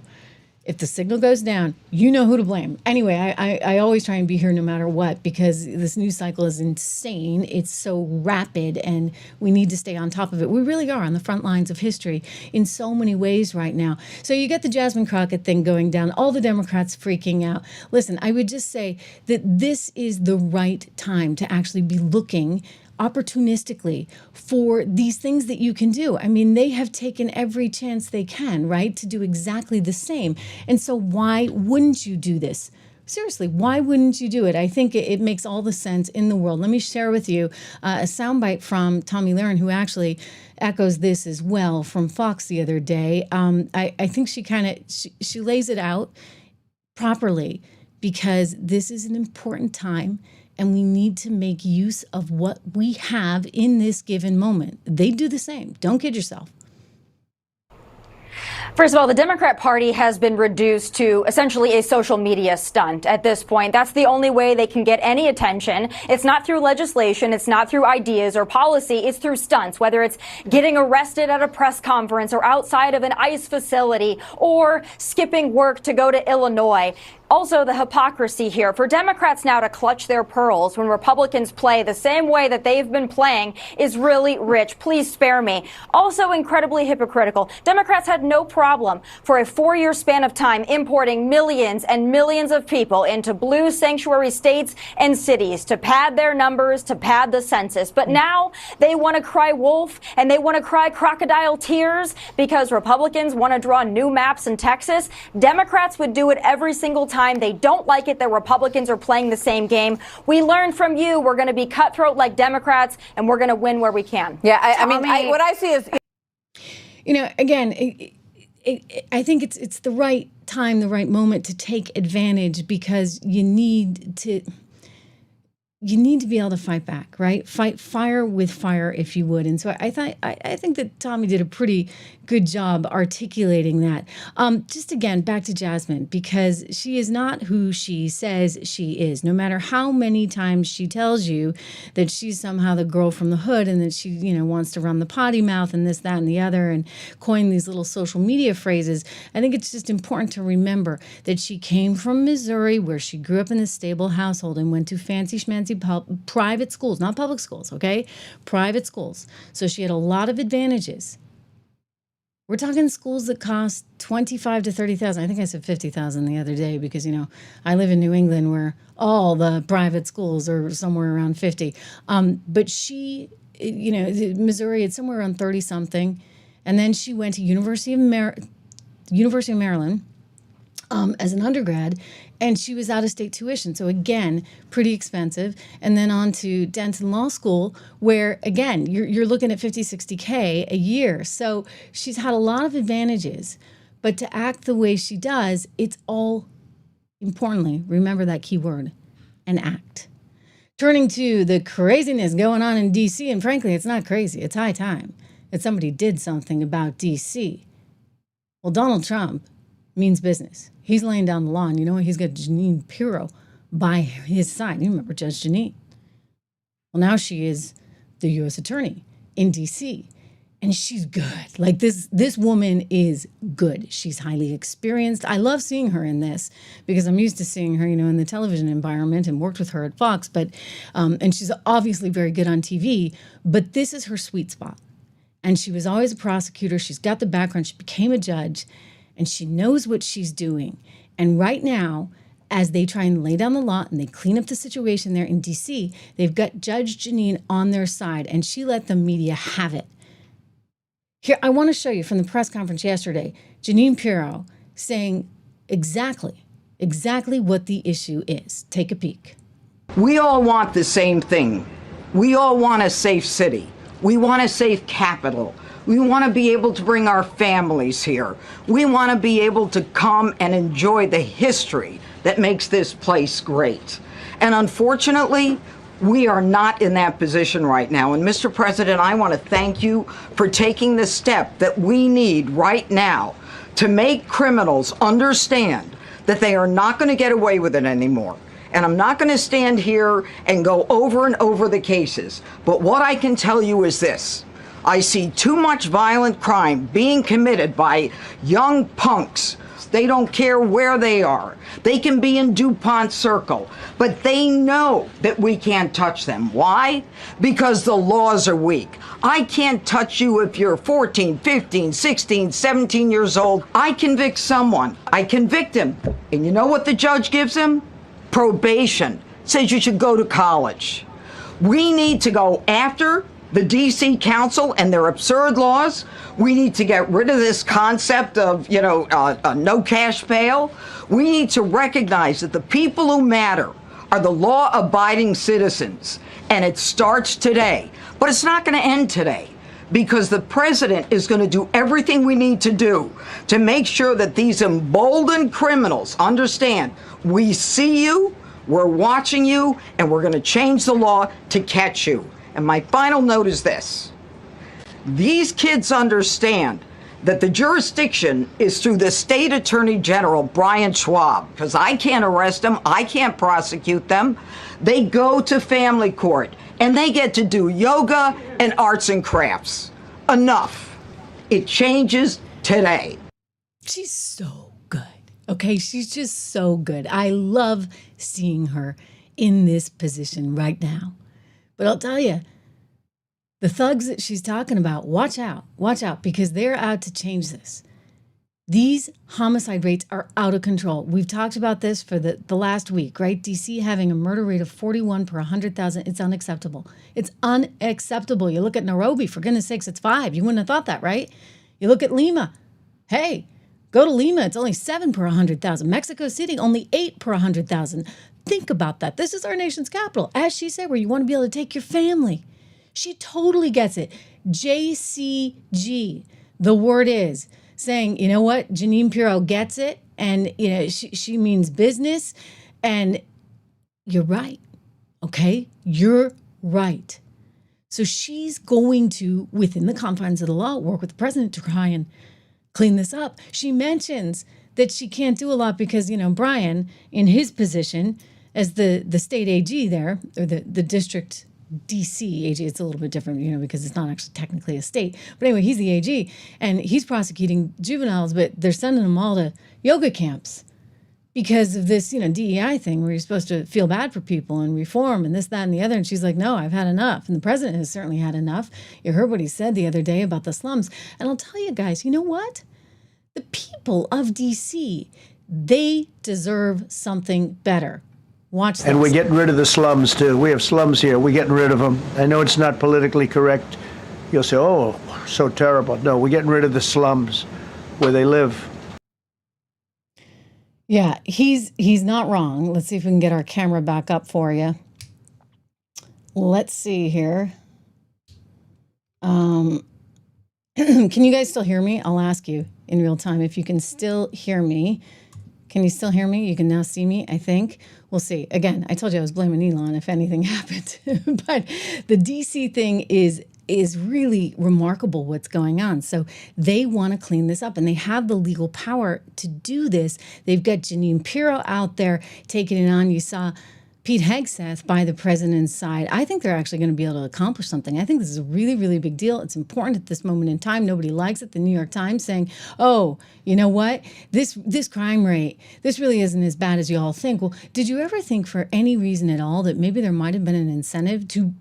if the signal goes down, you know who to blame. Anyway, I always try and be here no matter what, because this news cycle is insane. It's so rapid and we need to stay on top of it. We really are on the front lines of history in so many ways right now. So you get the Jasmine Crockett thing going down, all the Democrats freaking out. Listen, I would just say that this is the right time to actually be looking opportunistically for these things that you can do. I mean, they have taken every chance they can, right, to do exactly the same. And so why wouldn't you do this? Seriously, why wouldn't you do it? I think it makes all the sense in the world. Let me share with you a soundbite from Tomi Lahren, who actually echoes this as well from Fox the other day. I think she lays it out properly, because this is an important time and we need to make use of what we have in this given moment. They do the same. Don't kid yourself. First of all, the Democrat Party has been reduced to essentially a social media stunt at this point. That's the only way they can get any attention. It's not through legislation. It's not through ideas or policy. It's through stunts, whether it's getting arrested at a press conference or outside of an ICE facility or skipping work to go to Illinois. Also, the hypocrisy here for Democrats now to clutch their pearls when Republicans play the same way that they've been playing is really rich. Please spare me. Also incredibly hypocritical. Democrats had no problem for a 4-year span of time importing millions and millions of people into blue sanctuary states and cities to pad their numbers, to pad the census. But now they want to cry wolf and they want to cry crocodile tears because Republicans want to draw new maps in Texas. Democrats would do it every single time. They don't like it that Republicans are playing the same game. We learned from you. We're going to be cutthroat like Democrats, and we're going to win where we can. Yeah, I mean, what I see is, you know, again, I think it's the right time, the right moment to take advantage, because you need to be able to fight back, right? Fight fire with fire, if you would. And so I think that Tomi did a pretty good job articulating that. Just again, back to Jasmine, because she is not who she says she is. No matter how many times she tells you that she's somehow the girl from the hood and that she, you know, wants to run the potty mouth and this, that, and the other, and coin these little social media phrases. I think it's just important to remember that she came from Missouri, where she grew up in a stable household and went to fancy schmancy private schools, not public schools, okay? Private schools. So she had a lot of advantages. We're talking schools that cost $25,000 to $30,000. I think I said $50,000 the other day because, you know, I live in New England where all the private schools are somewhere around 50. But she, you know, Missouri, it's somewhere around 30 something. And then she went to University of Maryland as an undergrad, and she was out of state tuition. So again, pretty expensive. And then on to Denton Law School, where again, you're looking at 50, 60K a year. So she's had a lot of advantages, but to act the way she does, it's all, importantly, remember that key word, an act. Turning to the craziness going on in DC, and frankly, it's not crazy. It's high time that somebody did something about DC. Well, Donald Trump means business. He's laying down the law, and you know what? He's got Jeanine Pirro by his side. You remember Judge Jeanine. Well, now she is the U.S. attorney in D.C., and she's good. Like, this woman is good. She's highly experienced. I love seeing her in this because I'm used to seeing her, you know, in the television environment and worked with her at Fox, but and she's obviously very good on TV, but this is her sweet spot. And she was always a prosecutor. She's got the background. She became a judge. And she knows what she's doing. And right now, as they try and lay down the law and they clean up the situation there in D.C., they've got Judge Jeanine on their side, and she let the media have it. Here, I want to show you from the press conference yesterday, Jeanine Pirro saying exactly what the issue is. Take a peek. We all want the same thing. We all want a safe city. We want a safe capital. We want to be able to bring our families here. We want to be able to come and enjoy the history that makes this place great. And unfortunately, we are not in that position right now. And Mr. President, I want to thank you for taking the step that we need right now to make criminals understand that they are not going to get away with it anymore. And I'm not going to stand here and go over and over the cases. But what I can tell you is this. I see too much violent crime being committed by young punks. They don't care where they are. They can be in DuPont Circle, but they know that we can't touch them. Why? Because the laws are weak. I can't touch you if you're 14, 15, 16, 17 years old. I convict someone. I convict him. And you know what the judge gives him? Probation. Says you should go to college. We need to go after the DC Council and their absurd laws. We need to get rid of this concept of, no cash bail. We need to recognize that the people who matter are the law-abiding citizens. And it starts today. But it's not going to end today, because the president is going to do everything we need to do to make sure that these emboldened criminals understand we see you, we're watching you, and we're going to change the law to catch you. And my final note is this. These kids understand that the jurisdiction is through the state attorney general, Brian Schwab, because I can't arrest them, I can't prosecute them. They go to family court and they get to do yoga and arts and crafts. Enough. It changes today. She's so good. Okay, she's just so good. I love seeing her in this position right now. But I'll tell you, the thugs that she's talking about, watch out, because they're out to change this. These homicide rates are out of control. We've talked about this for the last week, right? DC having a murder rate of 41 per 100,000. It's unacceptable. It's unacceptable. You look at Nairobi, for goodness sakes, it's 5. You wouldn't have thought that, right? You look at Lima. Hey, go to Lima. It's only 7 per 100,000. Mexico City, only 8 per 100,000. Think about that. This is our nation's capital, as she said, where you want to be able to take your family. She totally gets it. JCG, the word is, saying, you know what, Jeanine Pirro gets it, and she means business, and you're right, okay? You're right. So she's going to, within the confines of the law, work with the president to try and clean this up. She mentions that she can't do a lot because, Brian, in his position as the state AG there, or the district DC AG, it's a little bit different, because it's not actually technically a state. But anyway, he's the AG, and he's prosecuting juveniles, but they're sending them all to yoga camps because of this, DEI thing where you're supposed to feel bad for people and reform and this, that, and the other. And she's like, no, I've had enough. And the president has certainly had enough. You heard what he said the other day about the slums. And I'll tell you guys, you know what? The people of DC, they deserve something better. Watch this. And we're getting rid of the slums, too. We have slums here. We're getting rid of them. I know it's not politically correct. You'll say, oh, so terrible. No, we're getting rid of the slums where they live. Yeah, he's not wrong. Let's see if we can get our camera back up for you. Let's see here. Can you guys still hear me? I'll ask you in real time if you can still hear me. Can you still hear me? You can now see me, I think. We'll see. Again, I told you I was blaming Elon if anything happened. But the DC thing is really remarkable what's going on. So they want to clean this up, and they have the legal power to do this. They've got Jeanine Pirro out there taking it on. You saw Pete Hegseth by the president's side. I think they're actually going to be able to accomplish something. I think this is a really, really big deal. It's important at this moment in time. Nobody likes it. The New York Times saying, oh, you know what? This crime rate, this really isn't as bad as you all think. Well, did you ever think for any reason at all that maybe there might have been an incentive to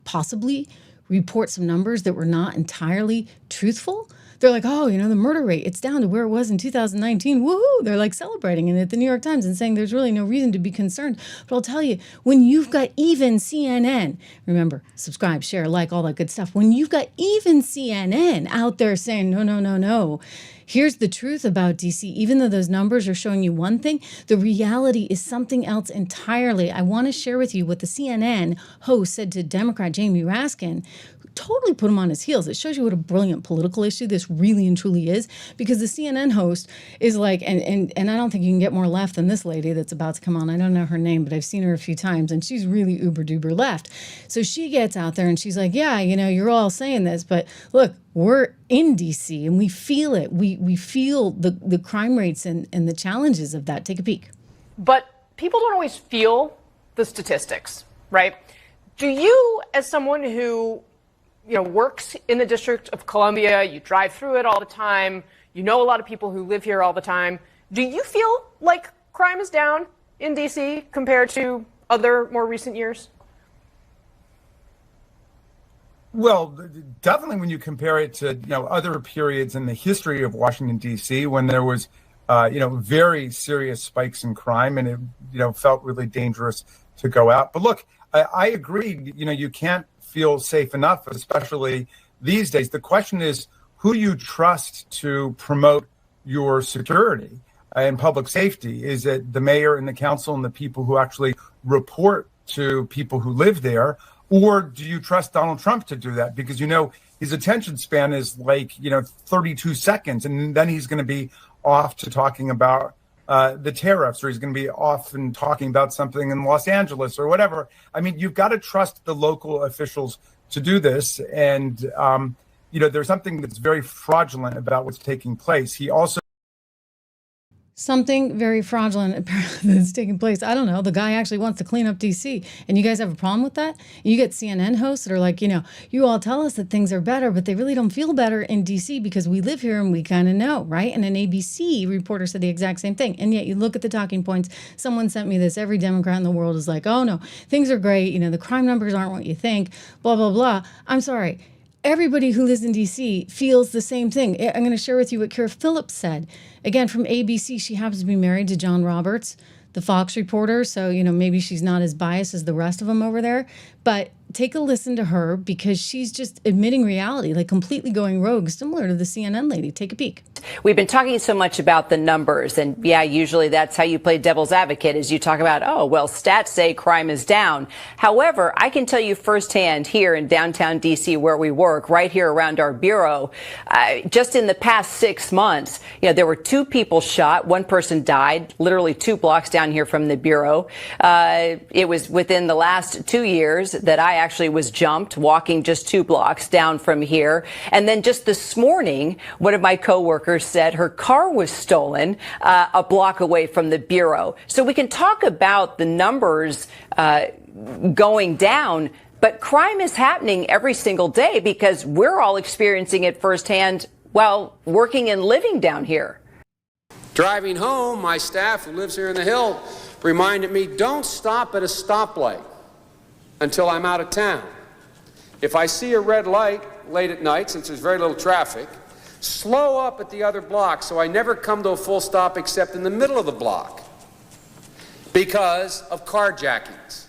possibly report some numbers that were not entirely truthful? They're like, oh, the murder rate, it's down to where it was in 2019. Woohoo! They're like celebrating it at the New York Times and saying there's really no reason to be concerned. But I'll tell you, when you've got even CNN, remember, subscribe, share, like, all that good stuff. When you've got even CNN out there saying, no, here's the truth about DC. Even though those numbers are showing you one thing, the reality is something else entirely. I want to share with you what the CNN host said to Democrat Jamie Raskin, totally put him on his heels. It shows you what a brilliant political issue this really and truly is, because the CNN host is like, and I don't think you can get more left than this lady that's about to come on. I don't know her name, but I've seen her a few times, and she's really uber duper left. So she gets out there and she's like, yeah, you're all saying this, but look, we're in DC and we feel it. We feel the crime rates and the challenges of that. Take a peek. But people don't always feel the statistics, right? Do you, as someone who, works in the District of Columbia, you drive through it all the time, you know a lot of people who live here all the time, do you feel like crime is down in D.C. compared to other more recent years? Well, definitely when you compare it to other periods in the history of Washington, D.C., when there was very serious spikes in crime and it felt really dangerous to go out. But look, I agree, you can't feel safe enough, especially these days. The question is who you trust to promote your security and public safety. Is it the mayor and the council and the people who actually report to people who live there? Or do you trust Donald Trump to do that? Because, his attention span is 32 seconds. And then he's going to be off to talking about the tariffs, or he's going to be off and talking about something in Los Angeles or whatever. I mean, you've got to trust the local officials to do this. And, there's something that's very fraudulent about what's taking place. He also Something very fraudulent that's taking place. I don't know. The guy actually wants to clean up D.C. And you guys have a problem with that? You get CNN hosts that are like, you all tell us that things are better, but they really don't feel better in D.C. because we live here and we kind of know, right? And an ABC reporter said the exact same thing. And yet you look at the talking points. Someone sent me this. Every Democrat in the world is like, oh, no, things are great. The crime numbers aren't what you think, blah, blah, blah. I'm sorry. Everybody who lives in D.C. feels the same thing. I'm going to share with you what Kira Phillips said. Again, from ABC, she happens to be married to John Roberts, the Fox reporter. So, maybe she's not as biased as the rest of them over there. But take a listen to her because she's just admitting reality, like completely going rogue, similar to the CNN lady. Take a peek. We've been talking so much about the numbers, and usually that's how you play devil's advocate, is you talk about, stats say crime is down. However, I can tell you firsthand here in downtown D.C. where we work, right here around our bureau, just in the past 6 months, there were 2 people shot. 1 person died, literally 2 blocks down here from the bureau. It was within the last 2 years that I actually was jumped walking just 2 blocks down from here. And then just this morning, one of my coworkers said her car was stolen a block away from the bureau. So we can talk about the numbers going down, but crime is happening every single day because we're all experiencing it firsthand while working and living down here. Driving home, my staff who lives here in the Hill reminded me, don't stop at a stoplight until I'm out of town. If I see a red light late at night, since there's very little traffic, slow up at the other block so I never come to a full stop except in the middle of the block because of carjackings.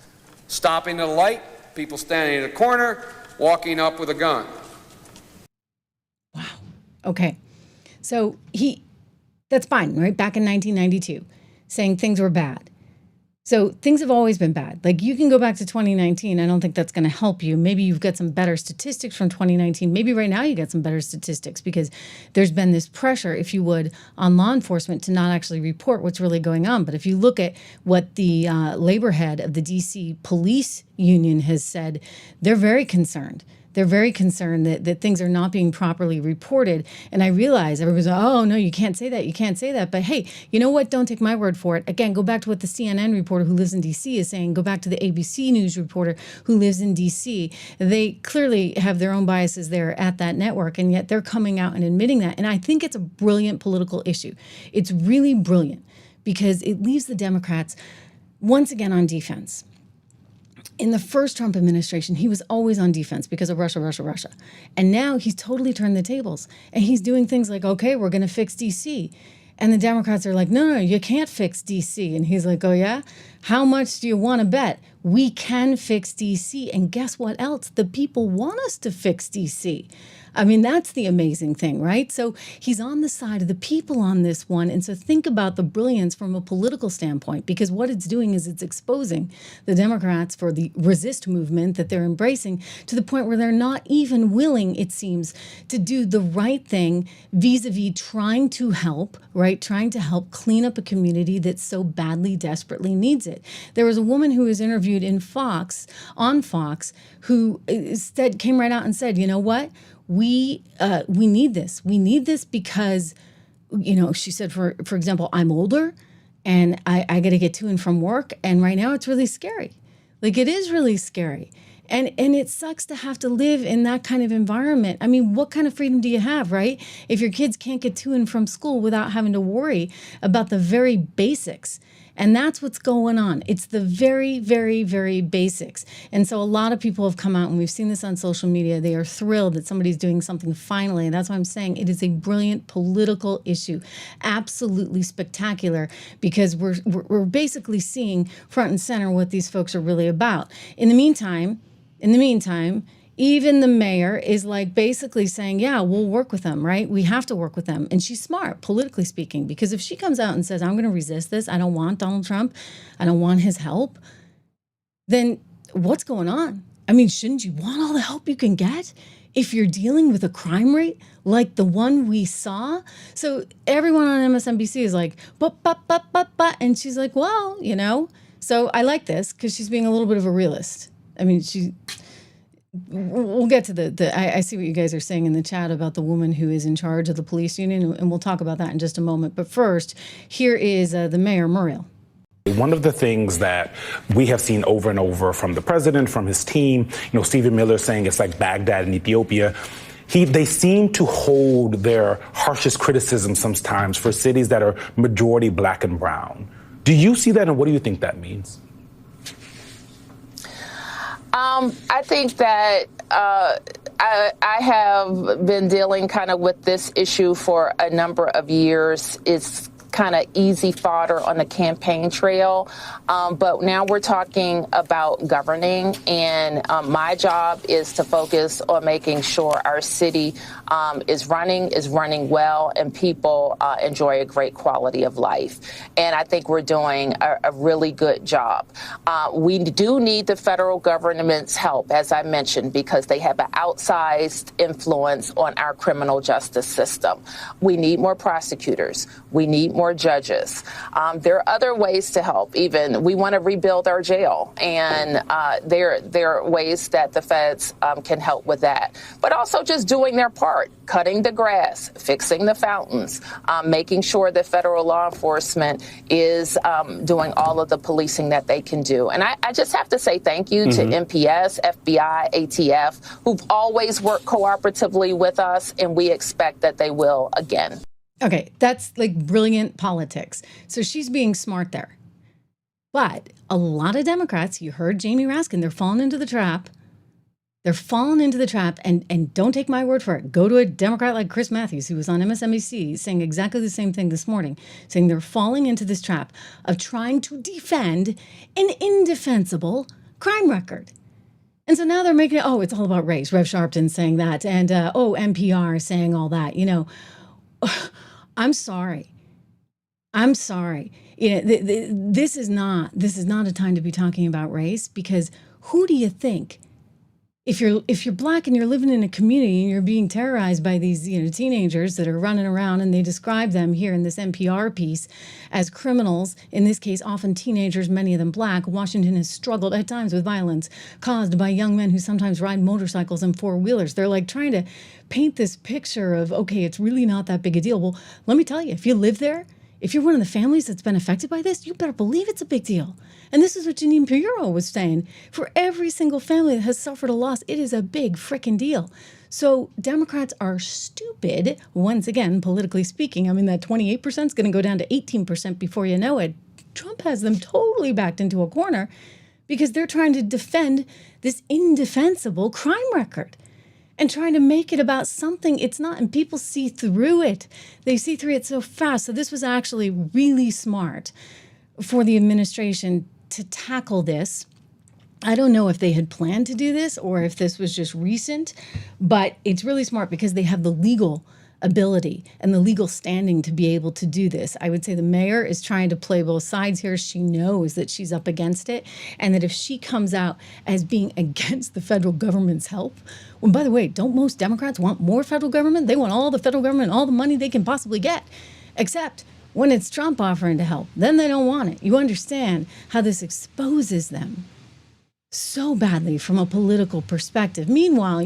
Stopping at a light, people standing at a corner, walking up with a gun. Wow. Okay. So that's fine, right? Back in 1992, saying things were bad. So things have always been bad. Like you can go back to 2019. I don't think that's going to help you. Maybe you've got some better statistics from 2019. Maybe right now you get some better statistics because there's been this pressure, if you would, on law enforcement to not actually report what's really going on. But if you look at what the labor head of the DC police union has said, they're very concerned. They're very concerned that things are not being properly reported. And I realize everybody's like, oh, no, you can't say that. You can't say that. But hey, you know what? Don't take my word for it. Again, go back to what the CNN reporter who lives in D.C. is saying. Go back to the ABC News reporter who lives in D.C. They clearly have their own biases there at that network, and yet they're coming out and admitting that. And I think it's a brilliant political issue. It's really brilliant because it leaves the Democrats once again on defense. In the first Trump administration, he was always on defense because of Russia, Russia, Russia. And now he's totally turned the tables. And he's doing things like, okay, we're going to fix D.C. And the Democrats are like, no, you can't fix D.C. And he's like, oh, yeah? How much do you want to bet? We can fix D.C. And guess what else? The people want us to fix D.C. I mean, that's the amazing thing, right? So he's on the side of the people on this one. And so think about the brilliance from a political standpoint, because what it's doing is it's exposing the Democrats for the resist movement that they're embracing to the point where they're not even willing, it seems, to do the right thing vis-a-vis trying to help, right? Trying to help clean up a community that so badly, desperately needs it. There was a woman who was interviewed on Fox, who came right out and said, you know what? We need this. We need this because, she said, for example, I'm older and I got to get to and from work. And right now it's really scary. Like, it is really scary. And it sucks to have to live in that kind of environment. I mean, what kind of freedom do you have, right? If your kids can't get to and from school without having to worry about the very basics. And that's what's going on. It's the very, very, very basics. And so a lot of people have come out, and we've seen this on social media. They are thrilled that somebody's doing something finally. And that's why I'm saying it is a brilliant political issue. Absolutely spectacular, because we're basically seeing front and center what these folks are really about. In the meantime, even the mayor is like basically saying, yeah, we'll work with them, right? We have to work with them. And she's smart, politically speaking, because if she comes out and says, I'm going to resist this, I don't want Donald Trump, I don't want his help, then what's going on? I mean, shouldn't you want all the help you can get if you're dealing with a crime rate like the one we saw? So everyone on MSNBC is like, but, and she's like, well, you know. So I like this because she's being a little bit of a realist. I mean, we'll get to I see what you guys are saying in the chat about the woman who is in charge of the police union, and we'll talk about that in just a moment. But first, here is the mayor, Muriel. One of the things that we have seen over and over from the president, from his team, Stephen Miller saying it's like Baghdad in Ethiopia. They seem to hold their harshest criticism sometimes for cities that are majority black and brown. Do you see that, and what do you think that means? I think that I have been dealing kind of with this issue for a number of years. It's kind of easy fodder on the campaign trail. But now we're talking about governing, and my job is to focus on making sure our city is running well, and people enjoy a great quality of life. And I think we're doing a really good job. We do need the federal government's help, as I mentioned, because they have an outsized influence on our criminal justice system. We need more prosecutors. We need more judges. There are other ways to help. Even we want to rebuild our jail, and there are ways that the feds can help with that. But also just doing their part, cutting the grass, fixing the fountains, making sure that federal law enforcement is doing all of the policing that they can do. And I just have to say thank you to MPS, FBI, ATF, who've always worked cooperatively with us, and we expect that they will again. Okay, that's like brilliant politics. So she's being smart there. But a lot of Democrats, you heard Jamie Raskin, they're falling into the trap. They're falling into the trap, and don't take my word for it. Go to a Democrat like Chris Matthews, who was on MSNBC, saying exactly the same thing this morning, saying they're falling into this trap of trying to defend an indefensible crime record. And so now they're making it, it's all about race. Rev Sharpton saying that, and NPR saying all that. I'm sorry. This is not a time to be talking about race, because who do you think, if you're black and you're living in a community and you're being terrorized by these teenagers that are running around, and they describe them here in this NPR piece as criminals, in this case often teenagers, many of them black. Washington has struggled at times with violence caused by young men who sometimes ride motorcycles and four-wheelers. They're like trying to paint this picture of, okay, it's really not that big a deal. Well, let me tell you, if you live there, if you're one of the families that's been affected by this, you better believe it's a big deal. And this is what Jeanine Pirro was saying. For every single family that has suffered a loss, it is a big frickin' deal. So Democrats are stupid, once again, politically speaking. I mean, that 28% is going to go down to 18% before you know it. Trump has them totally backed into a corner because they're trying to defend this indefensible crime record and trying to make it about something it's not. And people see through it. They see through it so fast. So this was actually really smart for the administration to tackle this. I don't know if they had planned to do this or if this was just recent, but it's really smart because they have the legal ability and the legal standing to be able to do this. I would say the mayor is trying to play both sides here. She knows that she's up against it, and that if she comes out as being against the federal government's help, well, by the way, don't most Democrats want more federal government? They want all the federal government, all the money they can possibly get, except when it's Trump offering to help, then they don't want it. You understand how this exposes them so badly from a political perspective. Meanwhile,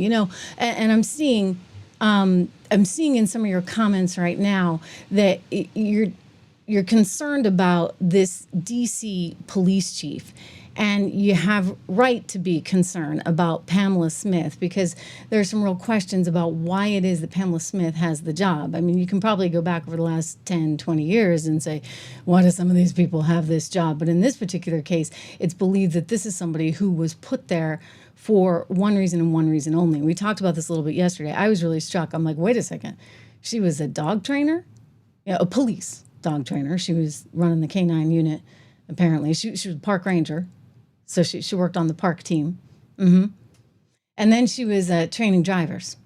and I'm seeing in some of your comments right now that you're you're concerned about this DC police chief, and you have right to be concerned about Pamela Smith, because there are some real questions about why it is that Pamela Smith has the job. I mean, you can probably go back over the last 10, 20 years and say, why do some of these people have this job? But in this particular case, it's believed that this is somebody who was put there for one reason and one reason only. We talked about this a little bit yesterday. I was really struck. I'm like, wait a second. She was a dog trainer? Yeah, a police dog trainer. She was running the K-9 unit, apparently. She was a park ranger. So she worked on the park team. And then she was training drivers.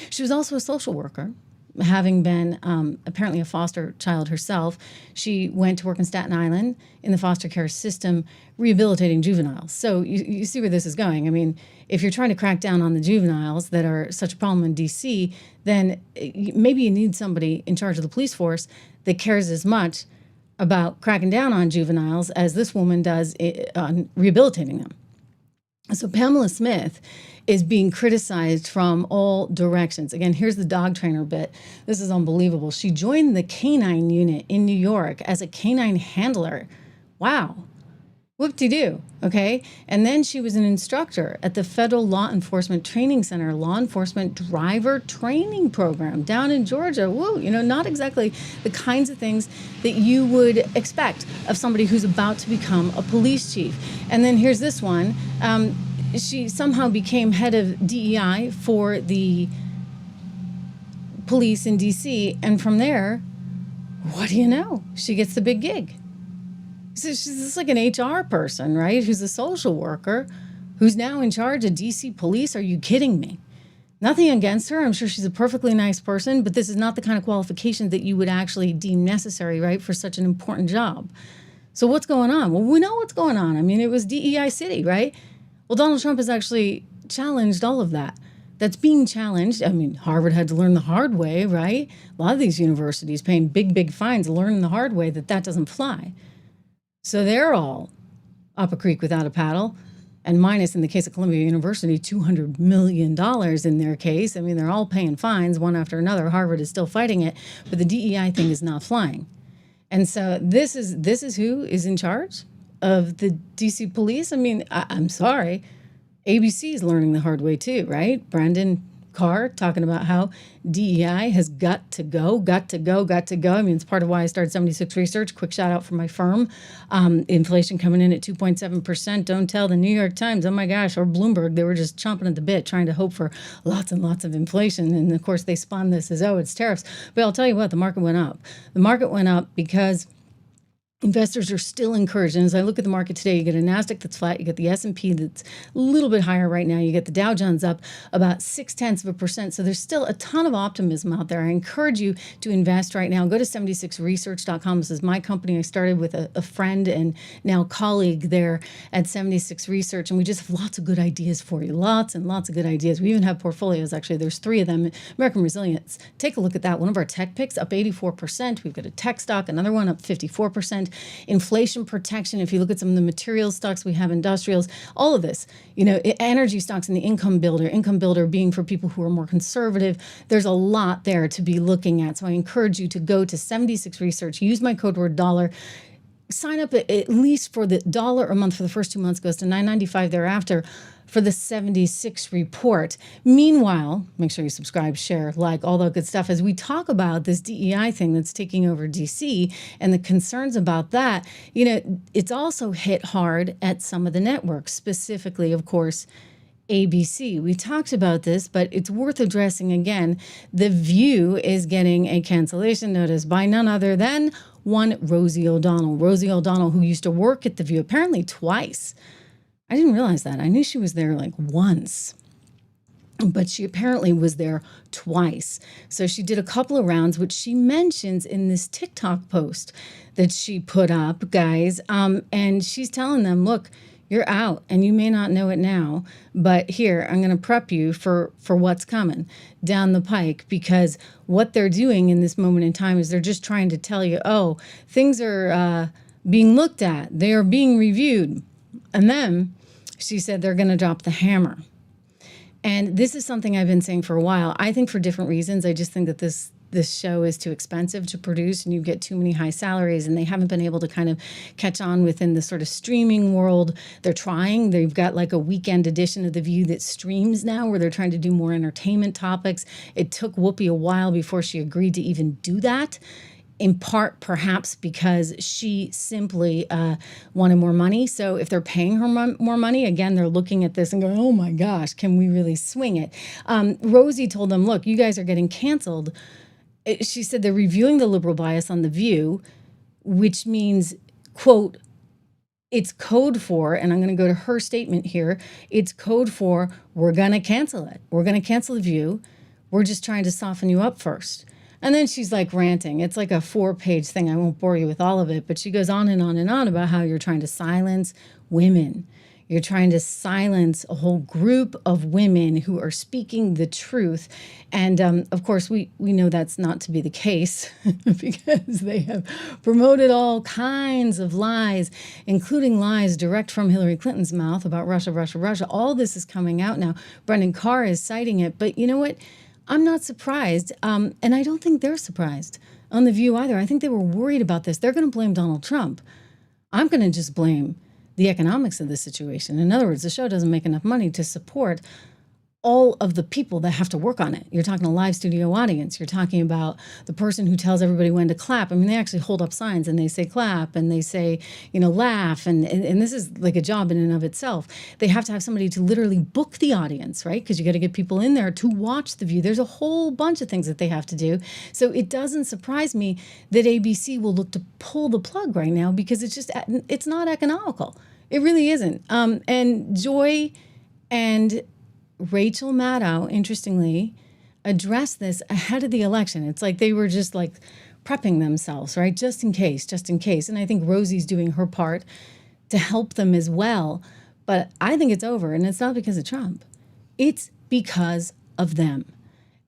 She was also a social worker, having been apparently a foster child herself. She went to work in Staten Island in the foster care system, rehabilitating juveniles. So you see where this is going. I mean, if you're trying to crack down on the juveniles that are such a problem in D.C., then maybe you need somebody in charge of the police force that cares as much about cracking down on juveniles as this woman does on rehabilitating them. So Pamela Smith is being criticized from all directions. Again, here's the dog trainer bit. This is unbelievable. She joined the K-9 unit in New York as a K-9 handler. Wow. Whoop-de-doo, okay? And then she was an instructor at the Federal Law Enforcement Training Center, Law Enforcement Driver Training Program down in Georgia. Woo, not exactly the kinds of things that you would expect of somebody who's about to become a police chief. And then here's this one. She somehow became head of DEI for the police in D.C., and from there, what do you know? She gets the big gig. So she's just like an HR person, right? Who's a social worker, who's now in charge of DC police. Are you kidding me? Nothing against her. I'm sure she's a perfectly nice person, but this is not the kind of qualifications that you would actually deem necessary, right, for such an important job. So what's going on? Well, we know what's going on. I mean, it was DEI City, right? Well, Donald Trump has actually challenged all of that. That's being challenged. I mean, Harvard had to learn the hard way, right? A lot of these universities paying big, big fines, learning the hard way that doesn't fly. So they're all up a creek without a paddle, and minus, in the case of Columbia University, $200 million in their case. I mean, they're all paying fines one after another. Harvard is still fighting it, but the DEI thing is not flying. And so this is who is in charge of the DC police. I mean, I'm sorry. ABC is learning the hard way too, right? Brandon Carr talking about how DEI has got to go. I mean, it's part of why I started 76 Research. Quick shout out for my firm. Inflation coming in at 2.7%. Don't tell the New York Times, oh my gosh, or Bloomberg. They were just chomping at the bit, trying to hope for lots and lots of inflation. And of course, they spawned this as, it's tariffs. But I'll tell you what, the market went up. The market went up because investors are still encouraged. And as I look at the market today, you get a NASDAQ that's flat, you get the S&P that's a little bit higher right now, you get the Dow Jones up about 0.6%. So there's still a ton of optimism out there. I encourage you to invest right now. Go to 76research.com. This is my company. I started with a friend and now colleague there at 76 Research, and we just have lots of good ideas for you. Lots and lots of good ideas. We even have portfolios, actually. There's 3 of them. American Resilience. Take a look at that. One of our tech picks up 84%. We've got a tech stock, another one up 54%. Inflation protection. If you look at some of the material stocks, we have industrials, all of this, energy stocks and the income builder being for people who are more conservative. There's a lot there to be looking at. So I encourage you to go to 76 Research, use my code word $, sign up at least for the $1 a month for the first 2 months, goes to $9.95 thereafter for the 76 report. Meanwhile, make sure you subscribe, share, like, all that good stuff. As we talk about this DEI thing that's taking over DC and the concerns about that, it's also hit hard at some of the networks, specifically, of course, ABC. We talked about this, but it's worth addressing again. The View is getting a cancellation notice by none other than one Rosie O'Donnell. Rosie O'Donnell, who used to work at The View, apparently twice. I didn't realize that. I knew she was there once, but she apparently was there twice. So she did a couple of rounds, which she mentions in this TikTok post that she put up, guys. And she's telling them, look, you're out and you may not know it now, but here, I'm going to prep you for what's coming down the pike, because what they're doing in this moment in time is they're just trying to tell you, things are being looked at. They are being reviewed. And then she said they're going to drop the hammer. And this is something I've been saying for a while. I think for different reasons. I just think that this this show is too expensive to produce and you get too many high salaries, and they haven't been able to kind of catch on within the sort of streaming world. They're trying. They've got like a weekend edition of The View that streams now, where they're trying to do more entertainment topics. It took Whoopi a while before she agreed to even do that, in part perhaps because she simply wanted more money. So if they're paying her more money, again, they're looking at this and going, oh my gosh, can we really swing it? Rosie told them, look, you guys are getting canceled. She said they're reviewing the liberal bias on The View, which means, quote, it's code for, and I'm going to go to her statement here, it's code for, we're going to cancel it. We're going to cancel The View. We're just trying to soften you up first. And then she's like ranting. It's like a 4-page thing. I won't bore you with all of it, but she goes on and on and on about how you're trying to silence women. You're trying to silence a whole group of women who are speaking the truth. And of course, we know that's not to be the case because they have promoted all kinds of lies, including lies direct from Hillary Clinton's mouth about Russia, Russia, Russia. All this is coming out now. Brendan Carr is citing it. But you know what? I'm not surprised, and I don't think they're surprised on The View either. I think they were worried about this. They're going to blame Donald Trump. I'm going to just blame the economics of the situation. In other words, the show doesn't make enough money to support all of the people that have to work on it. You're talking a live studio audience. You're talking about the person who tells everybody when to clap. I mean, they actually hold up signs and they say clap and they say, laugh. And this is like a job in and of itself. They have to have somebody to literally book the audience, right? Because you got to get people in there to watch The View. There's a whole bunch of things that they have to do. So it doesn't surprise me that ABC will look to pull the plug right now because it's not economical. It really isn't. And Joy and Rachel Maddow, interestingly, addressed this ahead of the election. It's like they were just like prepping themselves, right? Just in case. And I think Rosie's doing her part to help them as well. But I think it's over, and it's not because of Trump. It's because of them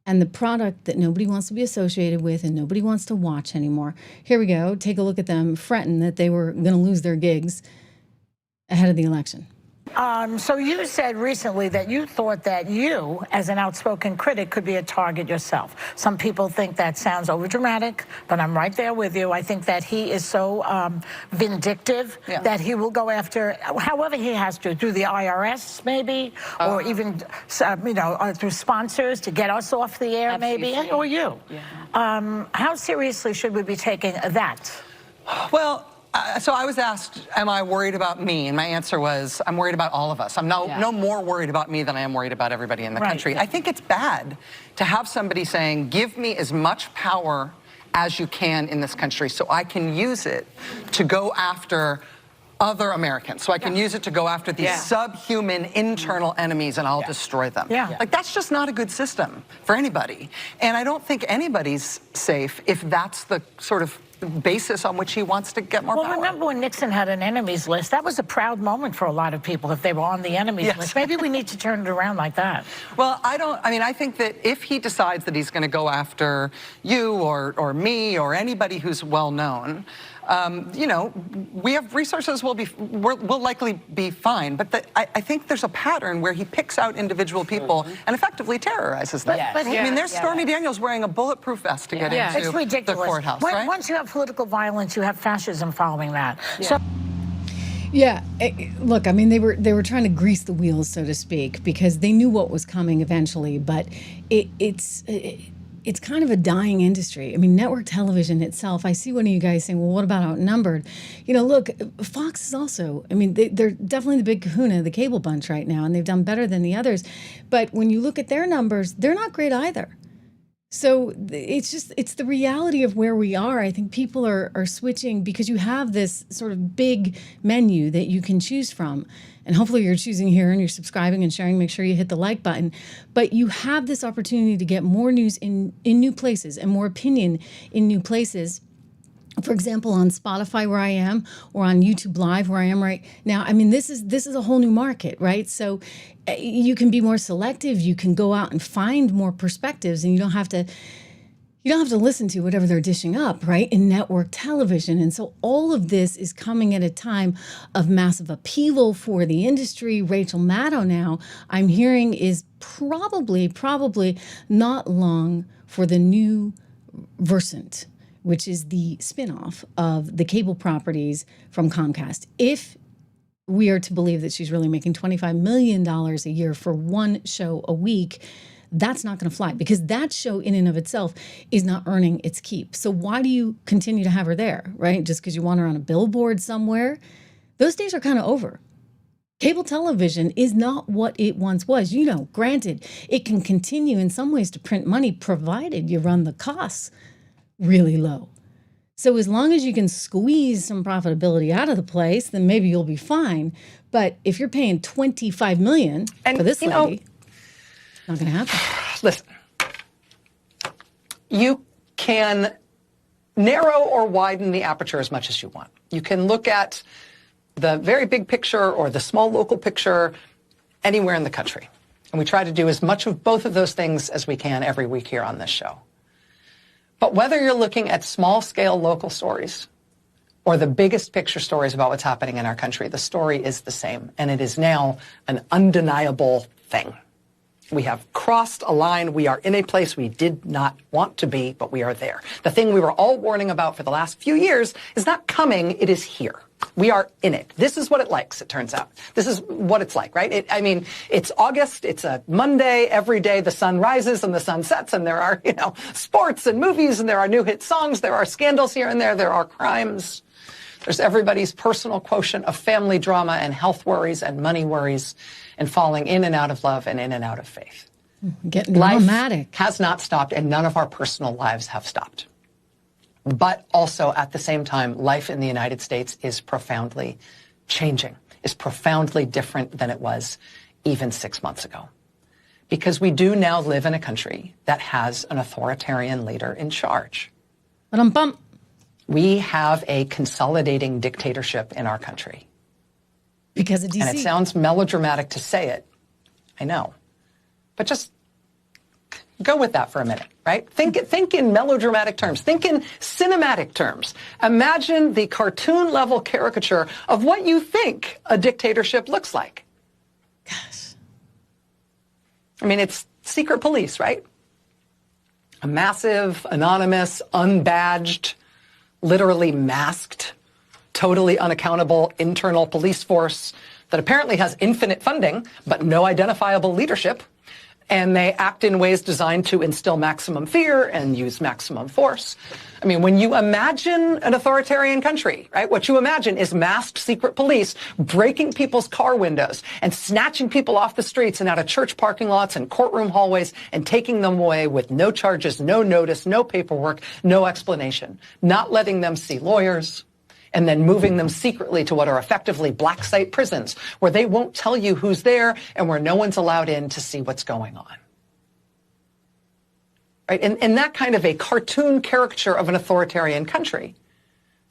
and the product that nobody wants to be associated with and nobody wants to watch anymore. Here we go. Take a look at them fretting that they were going to lose their gigs ahead of the election. So you said recently that you thought that you, as an outspoken critic, could be a target yourself. Some people think that sounds overdramatic, but I'm right there with you. I think that he is so vindictive that he will go after, however he has to, through the IRS maybe, or even through sponsors to get us off the air maybe, or you. Yeah. How seriously should we be taking that? Well, so I was asked, am I worried about me? And my answer was, I'm worried about all of us. I'm no more worried about me than I am worried about everybody in the country. I think it's bad to have somebody saying, give me as much power as you can in this country so I can use it to go after other Americans. So I can use it to go after these subhuman internal enemies and I'll destroy them. Like, that's just not a good system for anybody. And I don't think anybody's safe if that's the sort of basis on which he wants to get more power. Well, remember when Nixon had an enemies list? That was a proud moment for a lot of people if they were on the enemies list. Maybe we need to turn it around like that. Well, I think that if he decides that he's going to go after you or me or anybody who's well known, we have resources, we'll likely be fine. But I think there's a pattern where he picks out individual people and effectively terrorizes them. But there's Stormy Daniels wearing a bulletproof vest to get into it's ridiculous. The courthouse, right? Once you have political violence, you have fascism following that. Look, I mean, they were trying to grease the wheels, so to speak, because they knew what was coming eventually. But it's kind of a dying industry. I mean, network television itself, I see one of you guys saying, well, what about outnumbered? Look, Fox is also, I mean, they're definitely the big kahuna of the cable bunch right now, and they've done better than the others. But when you look at their numbers, they're not great either. So it's the reality of where we are. I think people are switching because you have this sort of big menu that you can choose from. And hopefully you're choosing here and you're subscribing and sharing. Make sure you hit the like button. But you have this opportunity to get more news in new places and more opinion in new places. For example, on Spotify where I am, or on YouTube Live where I am right now. I mean, this is a whole new market, right? So you can be more selective. You can go out and find more perspectives, and you don't have to listen to whatever they're dishing up, right, in network television. And so all of this is coming at a time of massive upheaval for the industry. Rachel Maddow now, I'm hearing, is probably not long for the new Versant, which is the spinoff of the cable properties from Comcast. If we are to believe that she's really making $25 million a year for one show a week, that's not going to fly, because that show in and of itself is not earning its keep. So why do you continue to have her there, right? Just because you want her on a billboard somewhere? Those days are kind of over. Cable television is not what it once was. You know, granted, it can continue in some ways to print money, provided you run the costs really low. So as long as you can squeeze some profitability out of the place, then maybe you'll be fine. But if you're paying $25 million for this lady, it's not going to happen. Listen, you can narrow or widen the aperture as much as you want. You can look at the very big picture or the small local picture anywhere in the country. And we try to do as much of both of those things as we can every week here on this show. But whether you're looking at small-scale local stories or the biggest picture stories about what's happening in our country, the story is the same, and it is now an undeniable thing. We have crossed a line. We are in a place we did not want to be, but we are there. The thing we were all warning about for the last few years is not coming, it is here. We are in it. This is what it likes, it turns out. This is what it's like, right? It's August, it's a Monday, every day the sun rises and the sun sets, and there are, sports and movies, and there are new hit songs, there are scandals here and there are crimes. There's everybody's personal quotient of family drama and health worries and money worries and falling in and out of love and in and out of faith. Getting dramatic. Life has not stopped, and none of our personal lives have stopped. But also, at the same time, life in the United States is profoundly changing, is profoundly different than it was even 6 months ago. Because we do now live in a country that has an authoritarian leader in charge. We have a consolidating dictatorship in our country. Because of DC. And it sounds melodramatic to say it, I know. But just go with that for a minute, right? Think in melodramatic terms. Think in cinematic terms. Imagine the cartoon-level caricature of what you think a dictatorship looks like. Gosh. It's secret police, right? A massive, anonymous, unbadged, literally masked, totally unaccountable internal police force that apparently has infinite funding, but no identifiable leadership. And they act in ways designed to instill maximum fear and use maximum force. When you imagine an authoritarian country, right, what you imagine is masked secret police breaking people's car windows and snatching people off the streets and out of church parking lots and courtroom hallways and taking them away with no charges, no notice, no paperwork, no explanation, not letting them see lawyers, and then moving them secretly to what are effectively black site prisons, where they won't tell you who's there and where no one's allowed in to see what's going on. Right? And that kind of a cartoon caricature of an authoritarian country,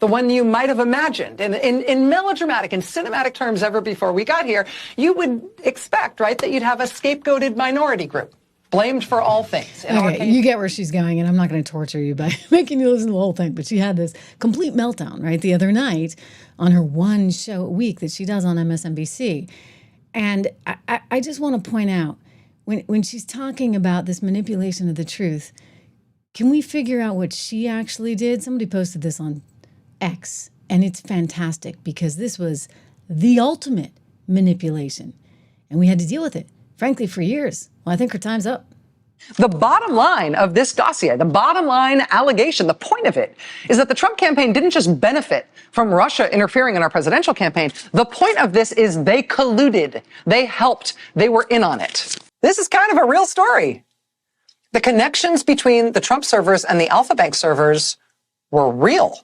the one you might have imagined in melodramatic and cinematic terms ever before we got here, you would expect, right, that you'd have a scapegoated minority group blamed for all things. Okay, you get where she's going, and I'm not going to torture you by making you listen to the whole thing, but she had this complete meltdown, right, the other night on her one show a week that she does on MSNBC. And I just want to point out, when she's talking about this manipulation of the truth, can we figure out what she actually did? Somebody posted this on X, and it's fantastic because this was the ultimate manipulation, and we had to deal with it, frankly, for years. Well, I think her time's up. The bottom line of this dossier, the bottom line allegation, the point of it is that the Trump campaign didn't just benefit from Russia interfering in our presidential campaign. The point of this is they colluded, they helped, they were in on it. This is kind of a real story. The connections between the Trump servers and the Alpha Bank servers were real.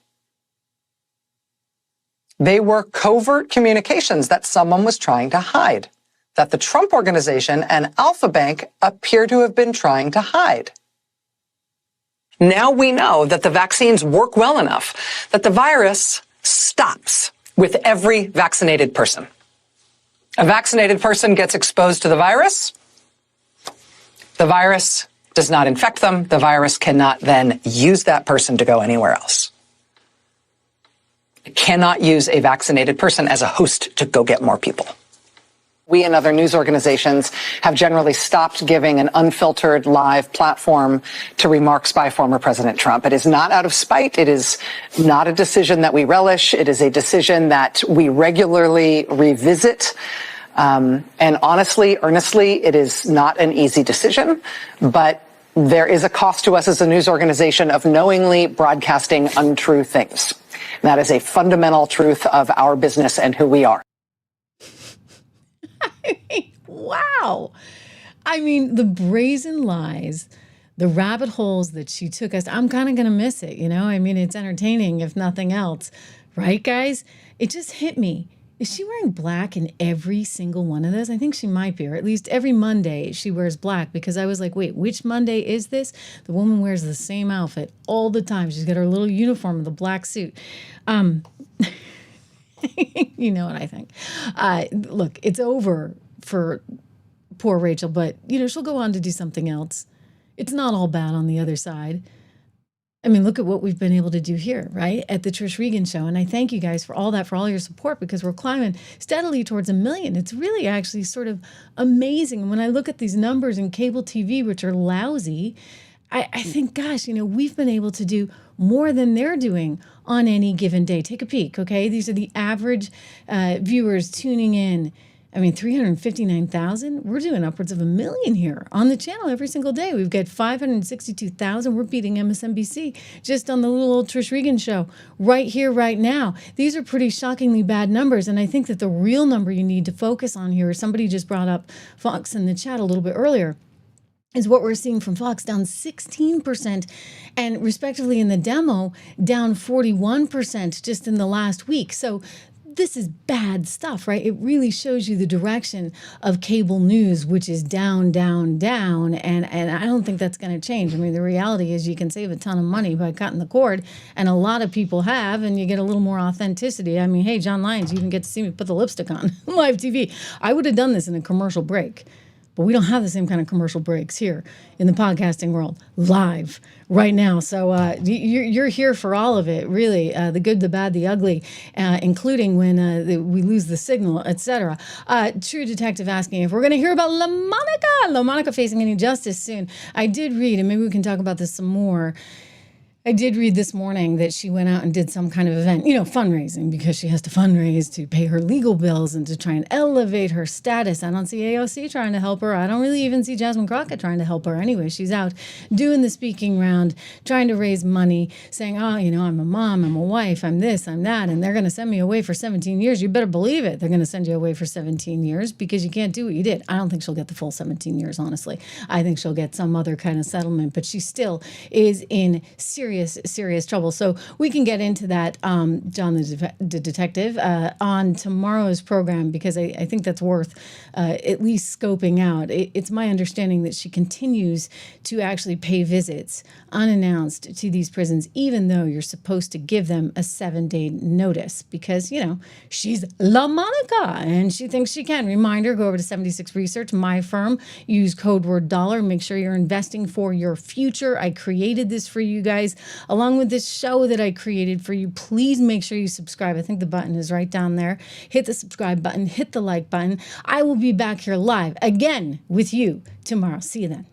They were covert communications that someone was trying to hide, that the Trump organization and Alpha Bank appear to have been trying to hide. Now we know that the vaccines work well enough that the virus stops with every vaccinated person. A vaccinated person gets exposed to the virus does not infect them. The virus cannot then use that person to go anywhere else. It cannot use a vaccinated person as a host to go get more people. We and other news organizations have generally stopped giving an unfiltered live platform to remarks by former President Trump. It is not out of spite. It is not a decision that we relish. It is a decision that we regularly revisit. And honestly, earnestly, it is not an easy decision, but there is a cost to us as a news organization of knowingly broadcasting untrue things. And that is a fundamental truth of our business and who we are. Wow. I mean, the brazen lies, the rabbit holes that she took us, I'm kind of going to miss it, you know? I mean, it's entertaining, if nothing else. Right, guys? It just hit me. Is she wearing black in every single one of those? I think she might be, or at least every Monday she wears black, because I was like, wait, which Monday is this? The woman wears the same outfit all the time. She's got her little uniform with a black suit. You know what I think. Look, it's over for poor Rachel, but, you know, she'll go on to do something else. It's not all bad on the other side. I mean, look at what we've been able to do here, right, at the Trish Regan Show. And I thank you guys for all that, for all your support, because we're climbing steadily towards 1 million. It's really actually sort of amazing. And when I look at these numbers in cable TV, which are lousy, I think, gosh, you know, we've been able to do more than they're doing on any given day. Take a peek, okay? These are the average viewers tuning in. I mean, 359,000. We're doing upwards of 1 million here on the channel every single day. We've got 562,000. We're beating MSNBC just on the little old Trish Regan Show right here, right now. These are pretty shockingly bad numbers. And I think that the real number you need to focus on here, somebody just brought up Fox in the chat a little bit earlier, is what we're seeing from Fox, down 16%, and respectively in the demo, down 41% just in the last week. So this is bad stuff, right? It really shows you the direction of cable news, which is down, down, down. And I don't think that's going to change. I mean, the reality is you can save a ton of money by cutting the cord. And a lot of people have, and you get a little more authenticity. I mean, hey, John Lyons, you even get to see me put the lipstick on live TV. I would have done this in a commercial break. But we don't have the same kind of commercial breaks here in the podcasting world, live right now. So you're here for all of it, really, the good, the bad, the ugly, including when we lose the signal, etc. True Detective asking if we're going to hear about LaMonica facing any justice soon. I did read, and maybe we can talk about this some more, I did read this morning that she went out and did some kind of event, you know, fundraising, because she has to fundraise to pay her legal bills and to try and elevate her status. I don't see AOC trying to help her. I don't really even see Jasmine Crockett trying to help her. Anyway, she's out doing the speaking round, trying to raise money, saying, oh, you know, I'm a mom, I'm a wife, I'm this, I'm that, and they're going to send me away for 17 years. You better believe it. They're going to send you away for 17 years because you can't do what you did. I don't think she'll get the full 17 years, honestly. I think she'll get some other kind of settlement, but she still is in serious trouble. So we can get into that, John the detective, on tomorrow's program, because I think that's worth at least scoping out. It's my understanding that she continues to actually pay visits unannounced to these prisons, even though you're supposed to give them a 7-day notice, because, you know, she's LaMonica and she thinks she can. Reminder, go over to 76 Research, my firm, use code word $, make sure you're investing for your future. I created this for you guys, along with this show that I created for you. Please make sure you subscribe. I think the button is right down there. Hit the subscribe button, hit the like button. I will be back here live again with you tomorrow. See you then.